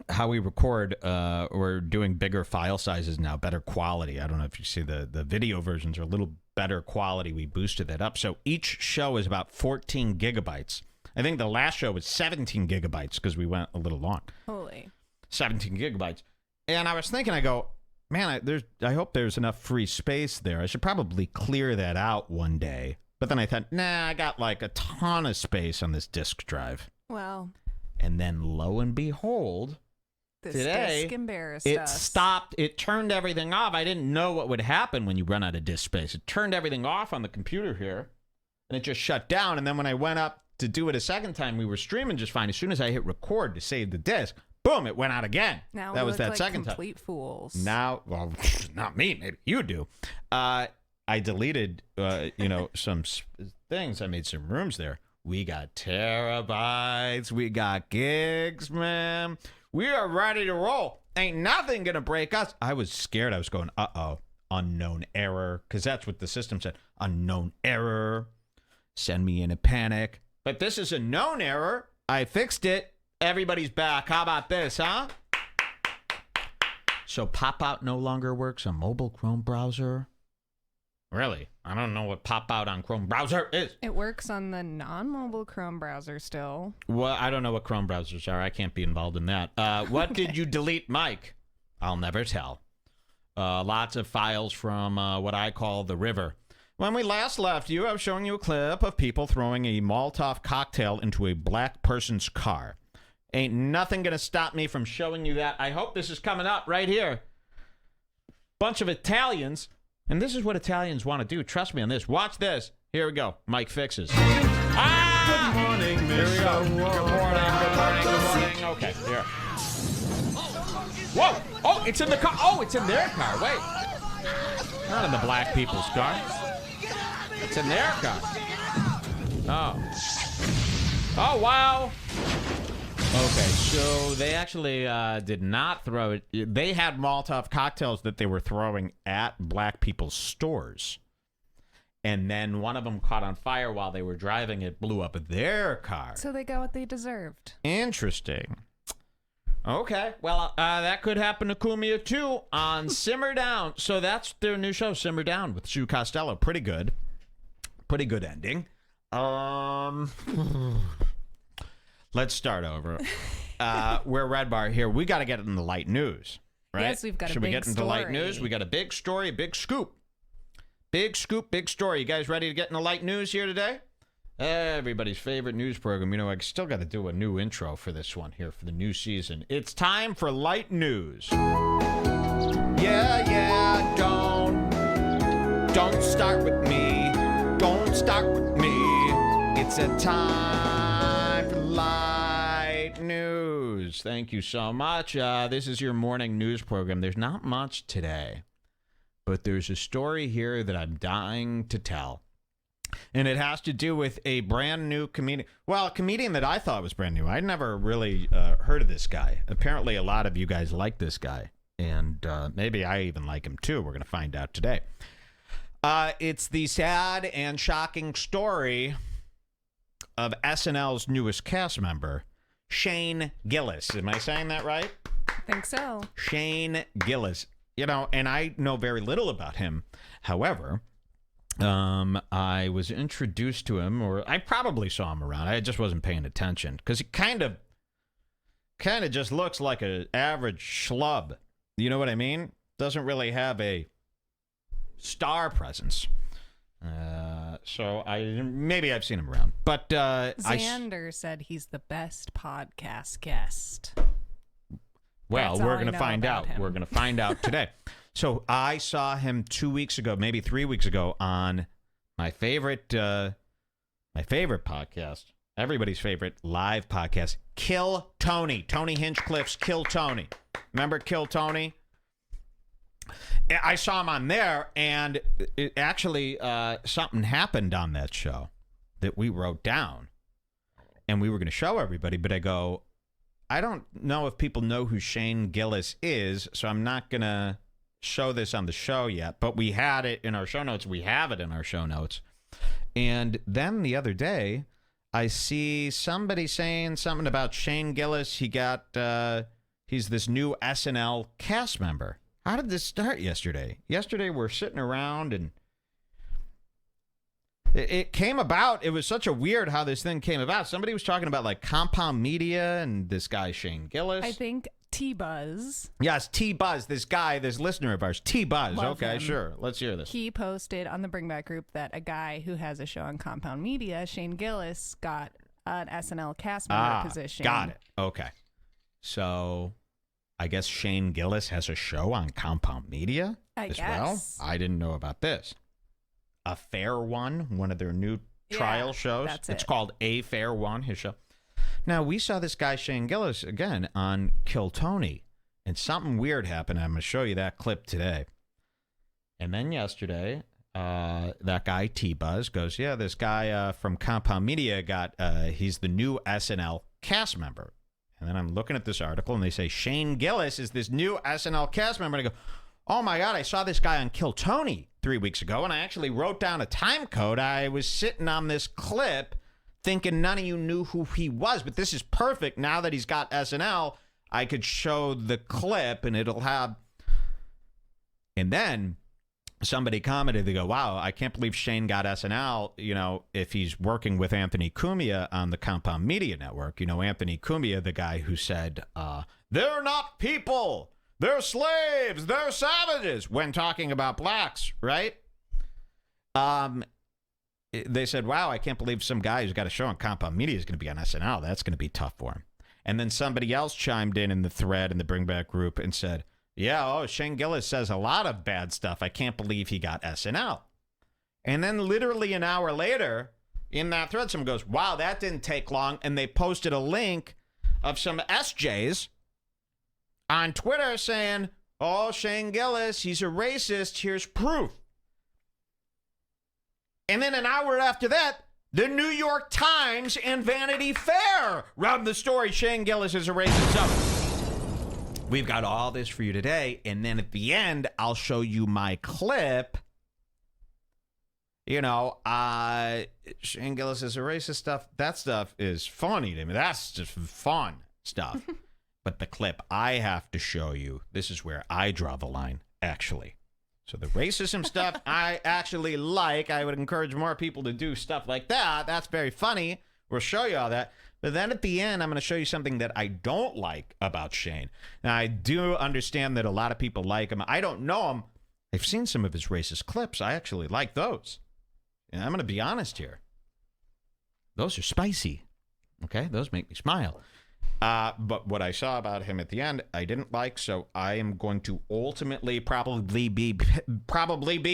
how we record, we're doing bigger file sizes now, better quality. I don't know if you see the video versions are a little better quality. We boosted that up. So each show is about 14 gigabytes. I think the last show was 17 gigabytes because we went a little long. Holy. 17 gigabytes. And I was thinking, I go, man, I hope there's enough free space there. I should probably clear that out one day But then I thought, nah, I got like a ton of space on this disk drive. Well, And then lo and behold, this today, disc embarrassed it us. stopped. It turned everything off. I didn't know what would happen when you run out of disk space. It turned everything off on the computer here, and it just shut down. And then when I went up to do it a second time, we were streaming just fine. As soon as I hit record to save the disk, boom, it went out again. Now that we was look that like second time. complete fools. Now, well, not me. Maybe you do. I deleted, some things. I made some rooms there. We got terabytes. We got gigs, man. We are ready to roll. Ain't nothing going to break us. I was scared. I was going, uh-oh, unknown error, because that's what the system said. Unknown error. Send me in a panic. But this is a known error. I fixed it. Everybody's back. How about this, huh? So pop-out no longer works on mobile Chrome browser. Really? I don't know what pop-out on Chrome browser is. It works on the non-mobile Chrome browser still. Well, I don't know what Chrome browsers are. I can't be involved in that. What did you delete, Mike? I'll never tell. Lots of files from what I call the river. When we last left you, I was showing you a clip of people throwing a Molotov cocktail into a black person's car. Ain't nothing going to stop me from showing you that. I hope this is coming up right here. Bunch of Italians. And this is what Italians want to do. Trust me on this. Watch this. Here we go. Mike fixes. Ah! Good morning, Here we go. Good morning, good morning, good morning. Okay, here. Whoa! Oh, it's in the car. Oh, it's in their car. Wait. Not in the black people's car. It's in their car. Oh. Oh, wow. Okay, so they actually did not throw it. They had Molotov cocktails that they were throwing at black people's stores. And then one of them caught on fire while they were driving. It blew up their car. So they got what they deserved. Interesting. Okay, well, that could happen to Kumia, too, on Simma Down. So that's their new show, Simma Down, with Sue Costello. Pretty good. Pretty good ending. Let's start over. We're REDBAR here. We got to get into the light news, right? Yes, we've got Should a big we get into light news? We got a big story, a big scoop. Big scoop, big story. You guys ready to get into light news here today? Everybody's favorite news program. You know, I still got to do a new intro for this one here for the new season. It's time for light news. Yeah, don't start with me. Don't start with me. It's a time for light news. Thank you so much. This is your morning news program. There's not much today, but there's a story here that I'm dying to tell. And it has to do with a brand new comedian. Well, a comedian that I thought was brand new. I'd never really heard of this guy. Apparently, a lot of you guys like this guy. And maybe I even like him, too. We're going to find out today. It's the sad and shocking story of SNL's newest cast member, Shane Gillis. Am I saying that right? I think so. Shane Gillis. You know, and I know very little about him. However, I was introduced to him, or I probably saw him around. I just wasn't paying attention because he kind of just looks like an average schlub. You know what I mean? Doesn't really have a star presence. So maybe I've seen him around, but Xander said he's the best podcast guest. Well, That's we're all I going to know find about out. him. We're going to find out today. So I saw him 2 weeks ago, maybe 3 weeks ago, on my favorite podcast, everybody's favorite live podcast, Kill Tony. Tony Hinchcliffe's Kill Tony. Remember Kill Tony? I saw him on there, and it actually something happened on that show that we wrote down, and we were going to show everybody, but I go, I don't know if people know who Shane Gillis is, so I'm not going to show this on the show yet, but we had it in our show notes. We have it in our show notes. And then the other day, I see somebody saying something about Shane Gillis. He's this new SNL cast member. How did this start yesterday? Yesterday, we're sitting around, and it came about. It was such a weird how this thing came about. Somebody was talking about like Compound Media and this guy, Shane Gillis. I think T-Buzz. Yes, T-Buzz, this guy, this listener of ours, T-Buzz. Love Okay, him. sure. Let's hear this. He posted on the Bring Back group that a guy who has a show on Compound Media, Shane Gillis, got an SNL cast member position. Got it. Okay. So I guess Shane Gillis has a show on Compound Media I as guess. well? I didn't know about this. A Fair One, one of their new trial shows. that's It's it. called A Fair One, his show. Now, we saw this guy, Shane Gillis, again on Kill Tony, and something weird happened. I'm going to show you that clip today. And then yesterday, that guy, T-Buzz, goes, yeah, this guy from Compound Media he's the new SNL cast member. And then I'm looking at this article, and they say Shane Gillis is this new SNL cast member. And I go, oh, my God, I saw this guy on Kill Tony 3 weeks ago, and I actually wrote down a time code. I was sitting on this clip thinking none of you knew who he was, but this is perfect. Now that he's got SNL, I could show the clip, and it'll have... And then somebody commented, they go, wow, I can't believe Shane got SNL, you know, if he's working with Anthony Cumia on the Compound Media Network. You know, Anthony Cumia, the guy who said, they're not people, they're slaves, they're savages, when talking about blacks, right? They said, wow, I can't believe some guy who's got a show on Compound Media is going to be on SNL. That's going to be tough for him. And then somebody else chimed in the thread in the Bring Back group and said, yeah, Shane Gillis says a lot of bad stuff. I can't believe he got SNL. And then literally an hour later, in that thread, someone goes, wow, that didn't take long. And they posted a link of some SJs on Twitter saying, oh, Shane Gillis, he's a racist. Here's proof. And then an hour after that, the New York Times and Vanity Fair run the story Shane Gillis is a racist. So we've got all this for you today. And then at the end, I'll show you my clip. You know, Shane Gillis is a racist stuff. That stuff is funny to me. That's just fun stuff. But the clip I have to show you, this is where I draw the line, actually. So the racism stuff I actually like. I would encourage more people to do stuff like that. That's very funny. We'll show you all that. But then at the end, I'm going to show you something that I don't like about Shane. Now, I do understand that a lot of people like him. I don't know him. I've seen some of his racist clips. I actually like those. And I'm going to be honest here. Those are spicy. Okay? Those make me smile. But what I saw about him at the end, I didn't like, so I am going to ultimately probably be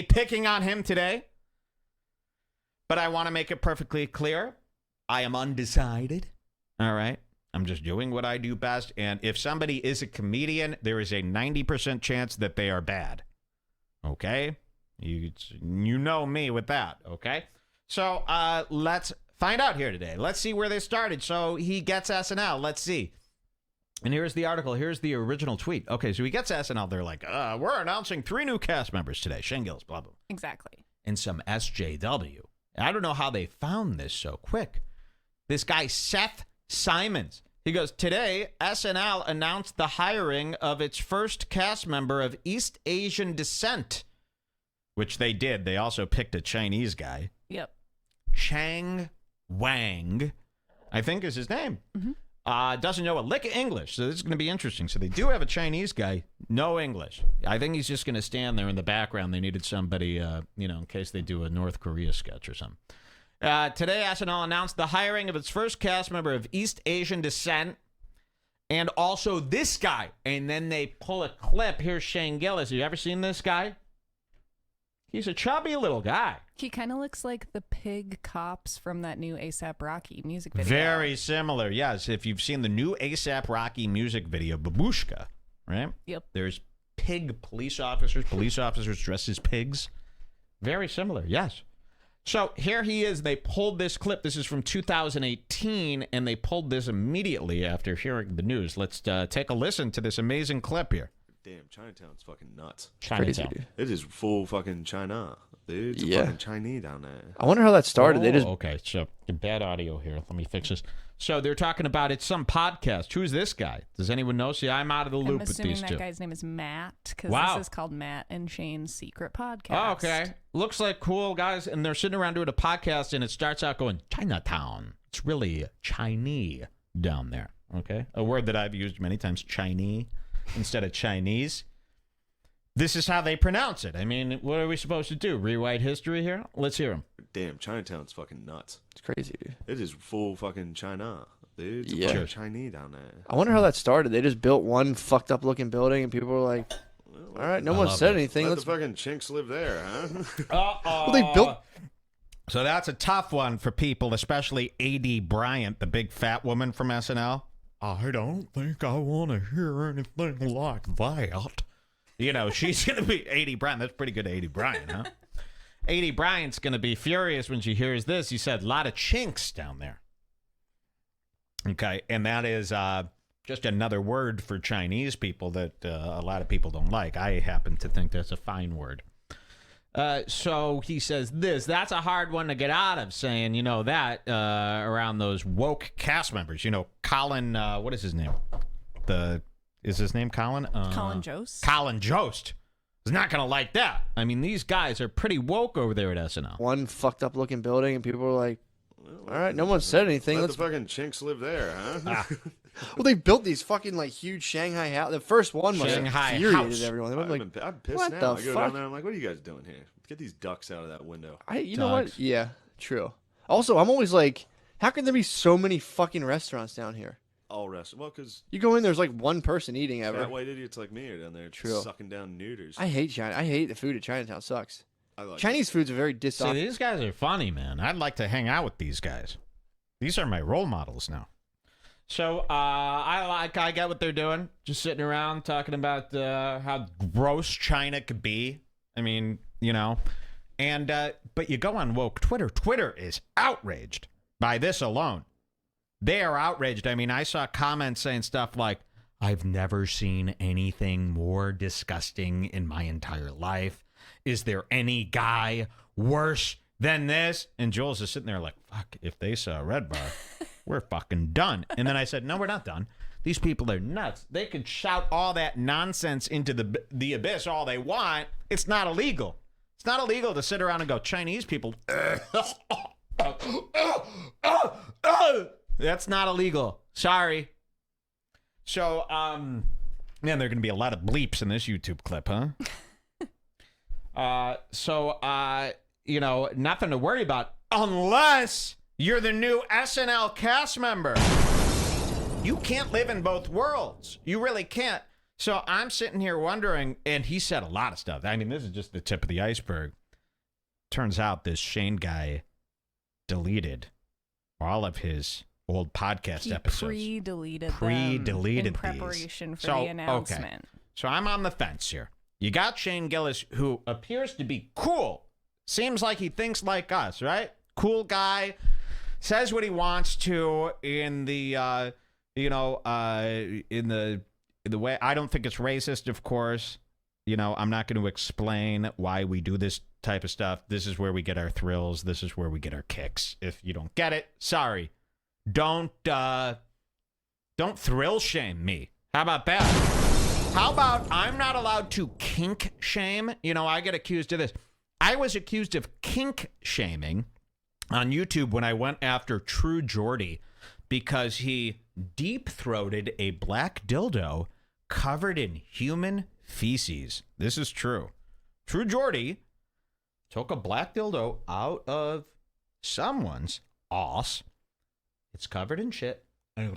picking on him today. But I want to make it perfectly clear. I am undecided. All right? I'm just doing what I do best. And if somebody is a comedian, there is a 90% chance that they are bad. Okay? You know me with that. Okay? So let's find out here today. Let's see where they started. So he gets SNL. Let's see. And here's the article. Here's the original tweet. Okay, so he gets SNL. They're like, we're announcing 3 new cast members today. Shane Gillis, blah, blah. Exactly. And some SJW. I don't know how they found this so quick. This guy, Seth Simons. He goes, today, SNL announced the hiring of its first cast member of East Asian descent, which they did. They also picked a Chinese guy. Yep. Chang Wang, I think is his name. Mm-hmm. Doesn't know a lick of English, so this is going to be interesting. So they do have a Chinese guy, no English. I think he's just going to stand there in the background. They needed somebody, in case they do a North Korea sketch or something. Today, SNL announced the hiring of its first cast member of East Asian descent, and also this guy. And then they pull a clip. Here's Shane Gillis. Have you ever seen this guy? He's a chubby little guy. He kind of looks like the pig cops from that new A$AP Rocky music video. Very similar, yes. If you've seen the new A$AP Rocky music video, Babushka, right? Yep. There's pig police officers dressed as pigs. Very similar, yes. So here he is. They pulled this clip. This is from 2018, and they pulled this immediately after hearing the news. Let's take a listen to this amazing clip here. Damn, Chinatown's fucking nuts. Chinatown. Crazy, It is full fucking China. Dude, it's fucking Chinese down there. I wonder how that started. They just okay, so bad audio here. Let me fix this. So they're talking about it's some podcast. Who's this guy? Does anyone know? See, I'm out of the loop with these two. I'm assuming that guy's name is Matt, because this is called Matt and Shane's Secret Podcast. Oh, okay. Looks like cool guys, and they're sitting around doing a podcast, and it starts out going, Chinatown. It's really Chinese down there. Okay, a word that I've used many times, Chinese instead of Chinese. This is how they pronounce it. I mean, what are we supposed to do? Rewrite history here? Let's hear them. Damn, Chinatown's fucking nuts. It's crazy, dude. It is full fucking China. Dude, it's Yeah. fucking Chinese down there. I wonder how that started. They just built one fucked up looking building, and people were like, "All right, no one said anything. Let Let's." the fucking chinks live there, huh? Well, they built. So that's a tough one for people, especially A.D. Bryant, the big fat woman from SNL. I don't think I want to hear anything like that. You know, she's going to be A.D. Bryant. That's pretty good, A.D. Bryant, huh? A.D. Bryant's going to be furious when she hears this. He said, a lot of chinks down there. Okay, and that is just another word for Chinese people that a lot of people don't like. I happen to think that's a fine word. So he says that's a hard one to get out of, saying, you know, that around those woke cast members. You know, Colin, what is his name? Is his name Colin? Colin Jost. Colin Jost is not going to like that. I mean, these guys are pretty woke over there at SNL. One fucked up looking building, and people were like, "All right, no one said anything. Let Let's." the fucking chinks live there, huh? Well, they built these fucking like huge Shanghai house. The first one was Shanghai infuriated house. everyone. They went like, I'm pissed what now. the I go fuck? down there. I'm like, what are you guys doing here? Get these ducks out of that window. You know what? Yeah, true. Also, I'm always like, how can there be so many fucking restaurants down here? All rest. Well, because You go in, there's like one person eating ever. fat white idiots like me are down there True. sucking down neuters. I hate China. I hate the food at Chinatown. Sucks. I like Chinese food's a very See, dis. these guys are funny, man. I'd like to hang out with these guys. These are my role models now. So I get what they're doing. Just sitting around talking about how gross China could be. I mean, you know. And but you go on woke Twitter. Twitter is outraged by this alone. They are outraged. I mean, I saw comments saying stuff like, I've never seen anything more disgusting in my entire life. Is there any guy worse than this? And Jules is sitting there like, fuck, if they saw REDBAR, we're fucking done. And then I said, no, we're not done. These people are nuts. They could shout all that nonsense into the abyss all they want. It's not illegal. It's not illegal to sit around and go, Chinese people. That's not illegal. Sorry. So, man, there are going to be a lot of bleeps in this YouTube clip, huh? You know, nothing to worry about unless you're the new SNL cast member. You can't live in both worlds. You really can't. So I'm sitting here wondering, and he said a lot of stuff. I mean, this is just the tip of the iceberg. Turns out this Shane guy deleted all of his old podcast episodes. Pre-deleted Pre-deleted in preparation these. for the announcement. Okay. So I'm on the fence here. You got Shane Gillis, who appears to be cool. Seems like he thinks like us, right? Cool guy. Says what he wants to in the, in the way. I don't think it's racist, of course. You know, I'm not going to explain why we do this type of stuff. This is where we get our thrills. This is where we get our kicks. If you don't get it, sorry. Don't thrill shame me. How about that? How about I'm not allowed to kink shame? You know, I get accused of this. I was accused of kink shaming on YouTube when I went after True Jordy because he deep-throated a black dildo covered in human feces. This is true. True Jordy took a black dildo out of someone's ass. It's covered in shit. I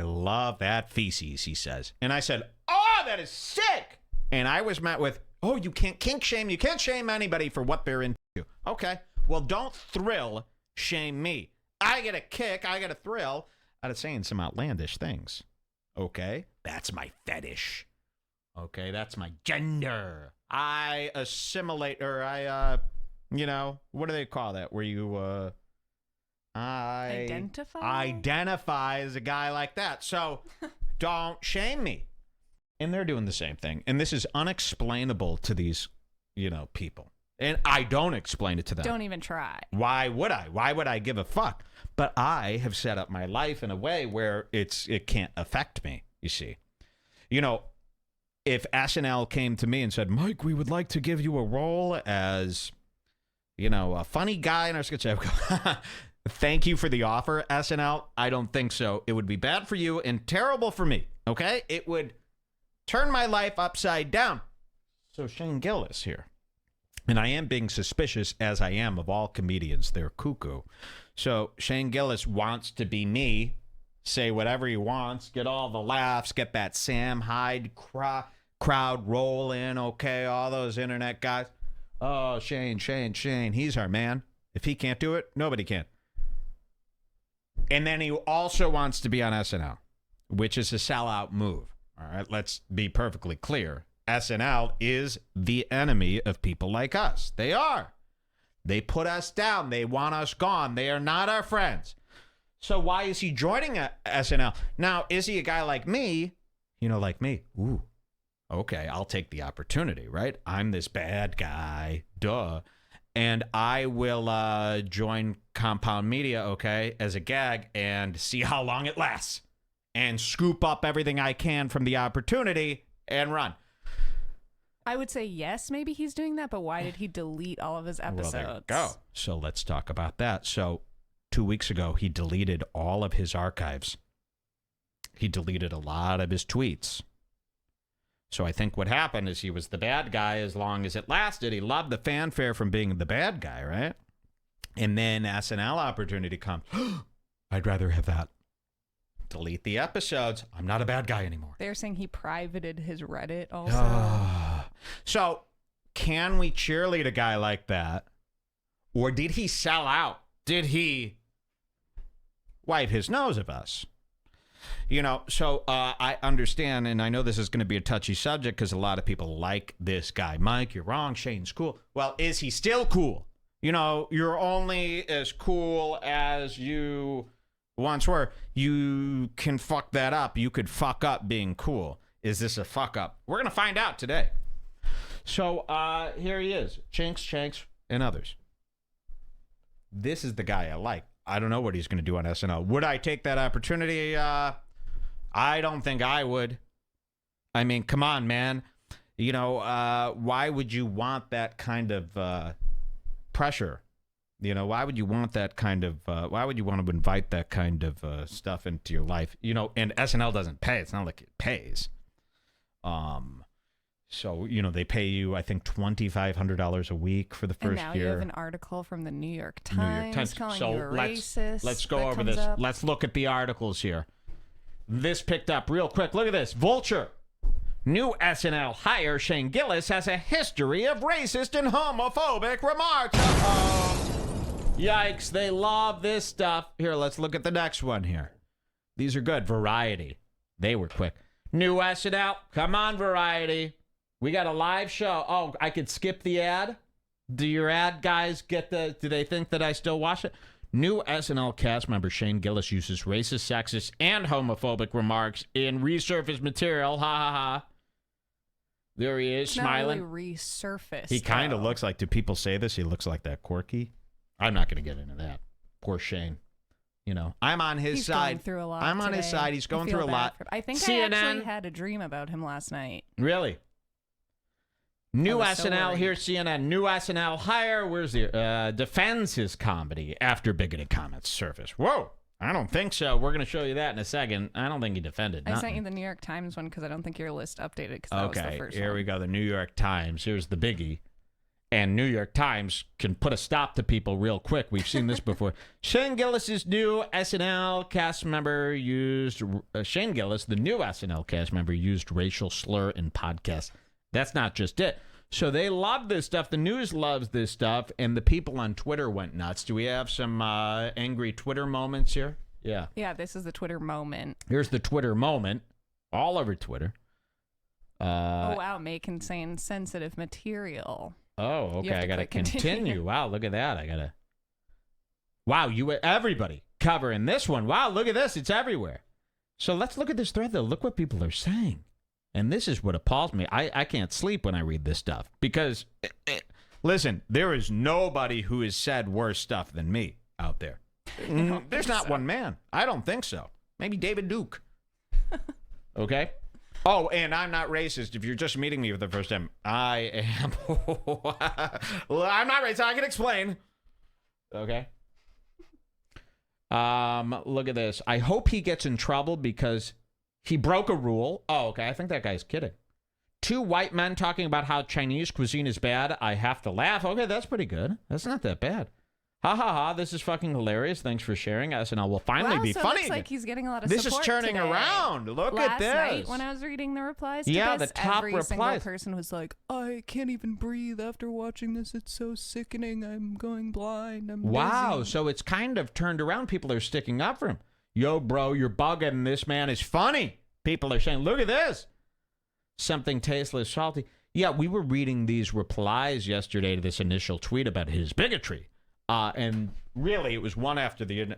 love that feces, he says. And I said, oh, that is sick. And I was met with, oh, you can't kink shame. You can't shame anybody for what they're into. Okay, well, don't thrill shame me. I get a kick, I get a thrill out of saying some outlandish things. Okay, that's my fetish. Okay, that's my gender. I assimilate, or I, what do they call that? Where you, identify as a guy like that. So don't shame me. And they're doing the same thing. And this is unexplainable to these, people. And I don't explain it to them. Don't even try. Why would I? Why would I give a fuck? But I have set up my life in a way where it can't affect me, you see. If SNL came to me and said, Mike, we would like to give you a role as, a funny guy in our sketch, I would go, Thank you for the offer, SNL. I don't think so. It would be bad for you and terrible for me, okay? It would turn my life upside down. So Shane Gillis here. And I am being suspicious, as I am, of all comedians. They're cuckoo. So Shane Gillis wants to be me, say whatever he wants, get all the laughs, get that Sam Hyde crowd rolling, okay, all those internet guys. Oh, Shane, he's our man. If he can't do it, nobody can. And then he also wants to be on SNL, which is a sellout move. All right, let's be perfectly clear. SNL is the enemy of people like us. They are. They put us down. They want us gone. They are not our friends. So why is he joining SNL? Now, is he a guy like me? You know, like me. Ooh, okay, I'll take the opportunity, right? I'm this bad guy. Duh. And I will join Compound Media, okay, as a gag and see how long it lasts and scoop up everything I can from the opportunity and run. I would say yes, maybe he's doing that, but why did he delete all of his episodes? Well, there you go. So let's talk about that. So 2 weeks ago, he deleted all of his archives. He deleted a lot of his tweets. So I think what happened is he was the bad guy as long as it lasted. He loved the fanfare from being the bad guy, right? And then SNL opportunity comes. I'd rather have that. Delete the episodes. I'm not a bad guy anymore. They're saying he privated his Reddit also. So can we cheerlead a guy like that? Or did he sell out? Did he wipe his nose of us? You know, so I understand, and I know this is going to be a touchy subject because a lot of people like this guy. Mike, you're wrong. Shane's cool. Well, is he still cool? You know, you're only as cool as you once were. You can fuck that up. You could fuck up being cool. Is this a fuck up? We're going to find out today. So here he is. Chinks, Shanks, and others. This is the guy I like. I don't know what he's going to do on SNL. Would I take that opportunity? I don't think I would. I mean, come on, man. You know, why would you want that kind of pressure? You know, why would you want that kind of, why would you want to invite that kind of stuff into your life? You know, and SNL doesn't pay. It's not like it pays. So, you know, they pay you, I think, $2,500 a week for the first year. And now you have an article from the New York Times calling you a racist. Let's go over this. Let's look at the articles here. This picked up real quick. Look at this. Vulture. New SNL hire Shane Gillis has a history of racist and homophobic remarks. Yikes. They love this stuff. Here, let's look at the next one here. These are good. Variety. They were quick. New SNL. Come on, Variety. We got a live show. Oh, I could skip the ad? Do your ad guys get do they think that I still watch it? New SNL cast member Shane Gillis uses racist, sexist, and homophobic remarks in resurfaced material. Ha ha ha. There he is, smiling. Not really resurfaced. He kind of looks like, do people say this? He looks like that Corky. I'm not going to get into that. Poor Shane. You know, I'm on his side. He's going through a lot I'm on today. his side. He's going through a lot. I think CNN. I actually had a dream about him last night. Really? New SNL, so here's CNN. New SNL hire, where's the, defends his comedy after bigoted comments surface. Whoa, I don't think so. We're going to show you that in a second. I don't think he defended nothing. I sent you the New York Times one because I don't think your list updated because that was the first here one. we go. The New York Times. Here's the biggie. And New York Times can put a stop to people real quick. We've seen this before. Shane Gillis's new SNL cast member used, Shane Gillis, the new SNL cast member, used racial slur in podcasts. That's not just it. So they love this stuff. The news loves this stuff. And the people on Twitter went nuts. Do we have some angry Twitter moments here? Yeah. Yeah, this is the Twitter moment. Here's the Twitter moment. All over Twitter. Oh, wow. May contain sensitive material. Oh, okay. I got to continue. Wow, look at that. I got to. Wow, everybody covering this one. Wow, look at this. It's everywhere. So let's look at this thread, though. Look what people are saying. And this is what appalls me. I can't sleep when I read this stuff because, listen, there is nobody who has said worse stuff than me out there. There's not one man. I don't think so. Maybe David Duke. Okay? Oh, and I'm not racist. If you're just meeting me for the first time, I am. Well, I'm not racist. I can explain. Okay? Look at this. I hope he gets in trouble because he broke a rule. Oh, okay. I think that guy's kidding. 2 white men talking about how Chinese cuisine is bad. I have to laugh. Okay, that's pretty good. That's not that bad. Ha ha ha. This is fucking hilarious. Thanks for sharing. SNL will finally be funny. Looks like he's getting a lot of this support is turning today. around. Look Last at this. night when I was reading the replies to yeah, this, the top every replies. single person was like, I can't even breathe after watching this. It's so sickening. I'm going blind. I'm Wow. dizzy. So it's kind of turned around. People are sticking up for him. Yo, bro, you're bugging. This man is funny. People are saying, look at this. Something tasteless, salty. Yeah, we were reading these replies yesterday to this initial tweet about his bigotry. And really, it was one after the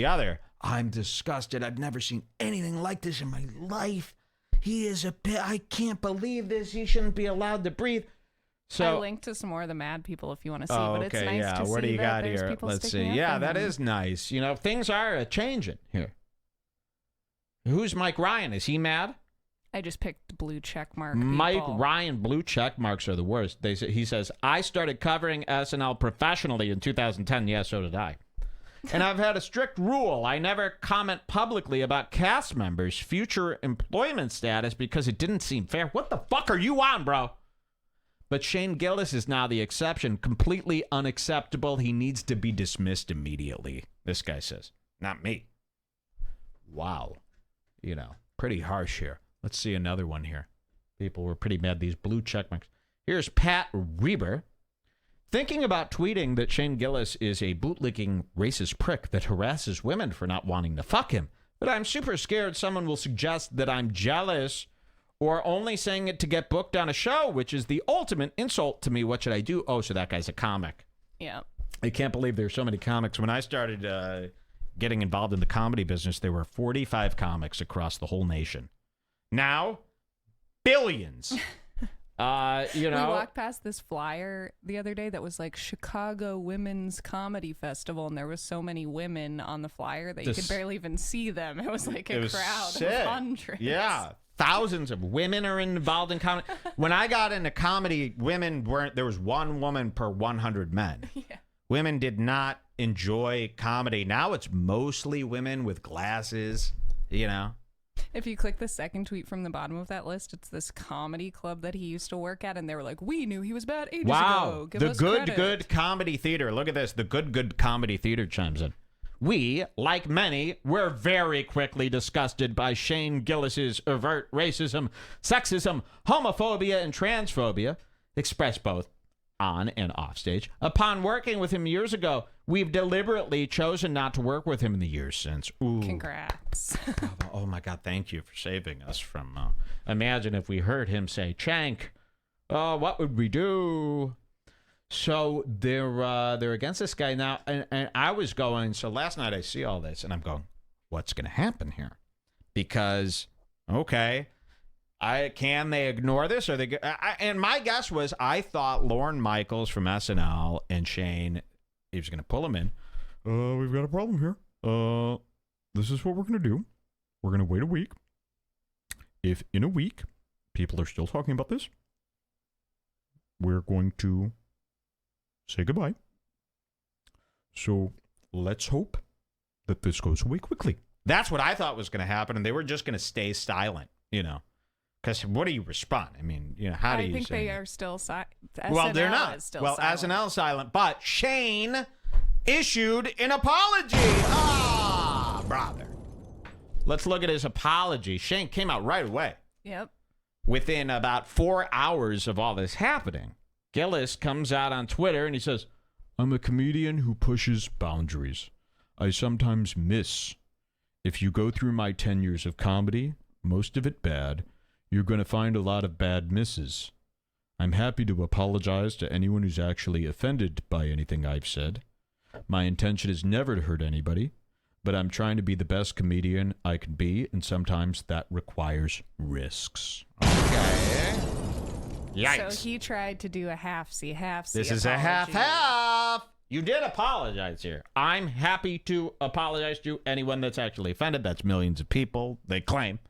other. I'm disgusted. I've never seen anything like this in my life. He is I can't believe this. He shouldn't be allowed to breathe. So I linked to some more of the mad people if you want to see, oh, but it's okay, nice yeah. to What see do you that got there's here? people Let's sticking see. up Yeah, for that him. is nice. You know, things are changing here. Who's Mike Ryan? Is he mad? I just picked blue check mark Mike people. Ryan blue check marks are the worst. He says, I started covering SNL professionally in 2010. Yeah, so did I. And I've had a strict rule. I never comment publicly about cast members' future employment status because it didn't seem fair. What the fuck are you on, bro? But Shane Gillis is now the exception. Completely unacceptable. He needs to be dismissed immediately, this guy says. Not me. Wow. You know, pretty harsh here. Let's see another one here. People were pretty mad. These blue check marks. Here's Pat Reber. Thinking about tweeting that Shane Gillis is a bootlicking racist prick that harasses women for not wanting to fuck him. But I'm super scared someone will suggest that I'm jealous or only saying it to get booked on a show, which is the ultimate insult to me. What should I do? Oh, so that guy's a comic. Yeah. I can't believe there's so many comics. When I started getting involved in the comedy business, there were 45 comics across the whole nation. Now, billions. You know, we walked past this flyer the other day that was like Chicago Women's Comedy Festival, and there was so many women on the flyer that you could barely even see them. It was like a crowd of hundreds. Yeah. Thousands of women are involved in comedy. When I got into comedy, women weren't, there was one woman per 100 men. Yeah. Women did not enjoy comedy. Now it's mostly women with glasses, you know. If you click the second tweet from the bottom of that list, it's this comedy club that he used to work at, and they were like, we knew he was bad ages ago. Give the us good, credit. good comedy theater. Look at this. The good comedy theater chimes in. We, like many, were very quickly disgusted by Shane Gillis's overt racism, sexism, homophobia, and transphobia, expressed both on and off stage. Upon working with him years ago, we've deliberately chosen not to work with him in the years since. Ooh. Congrats. Oh my God, thank you for saving us from, imagine if we heard him say, Chank, what would we do? So they're against this guy now, and I was going, so last night I see all this, and I'm going, what's going to happen here? Because, okay, can they ignore this? Or they? And my guess was I thought Lorne Michaels from SNL and Shane, he was going to pull him in. We've got a problem here. This is what we're going to do. We're going to wait a week. If in a week people are still talking about this, we're going to say goodbye. So let's hope that this goes away quickly. That's what I thought was going to happen, and they were just going to stay silent, you know. Because what do you respond? I mean, you know, how do you say? I think they are still silent. Well, they're not. Well, SNL silent, but Shane issued an apology. Ah, brother. Let's look at his apology. Shane came out right away. Yep. Within about 4 hours of all this happening, Gillis comes out on Twitter and he says, I'm a comedian who pushes boundaries. I sometimes miss. If you go through my 10 years of comedy, most of it bad, you're going to find a lot of bad misses. I'm happy to apologize to anyone who's actually offended by anything I've said. My intention is never to hurt anybody, but I'm trying to be the best comedian I can be, and sometimes that requires risks. Okay. Yikes. So he tried to do a half-see This is apology. a half-half. You did apologize here. I'm happy to apologize to anyone that's actually offended. That's millions of people, they claim.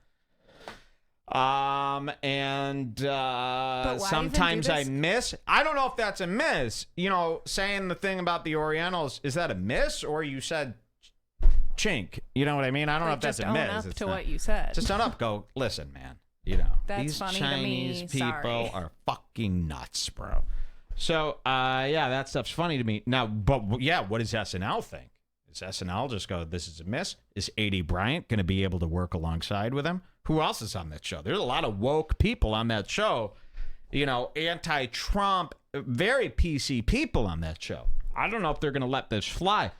And sometimes I miss. I don't know if that's a miss. You know, saying the thing about the Orientals, is that a miss? Or you said chink. You know what I mean? I don't know if that's a miss. Just own up to not, what you said. Just own up. Go, listen, man. You know, That's these funny Chinese to me. people Sorry. are fucking nuts, bro. So, yeah, that stuff's funny to me. Now, but yeah, what does SNL think? Is SNL just go, this is a miss? Is A.D. Bryant going to be able to work alongside with him? Who else is on that show? There's a lot of woke people on that show. You know, anti-Trump, very PC people on that show. I don't know if they're going to let this fly.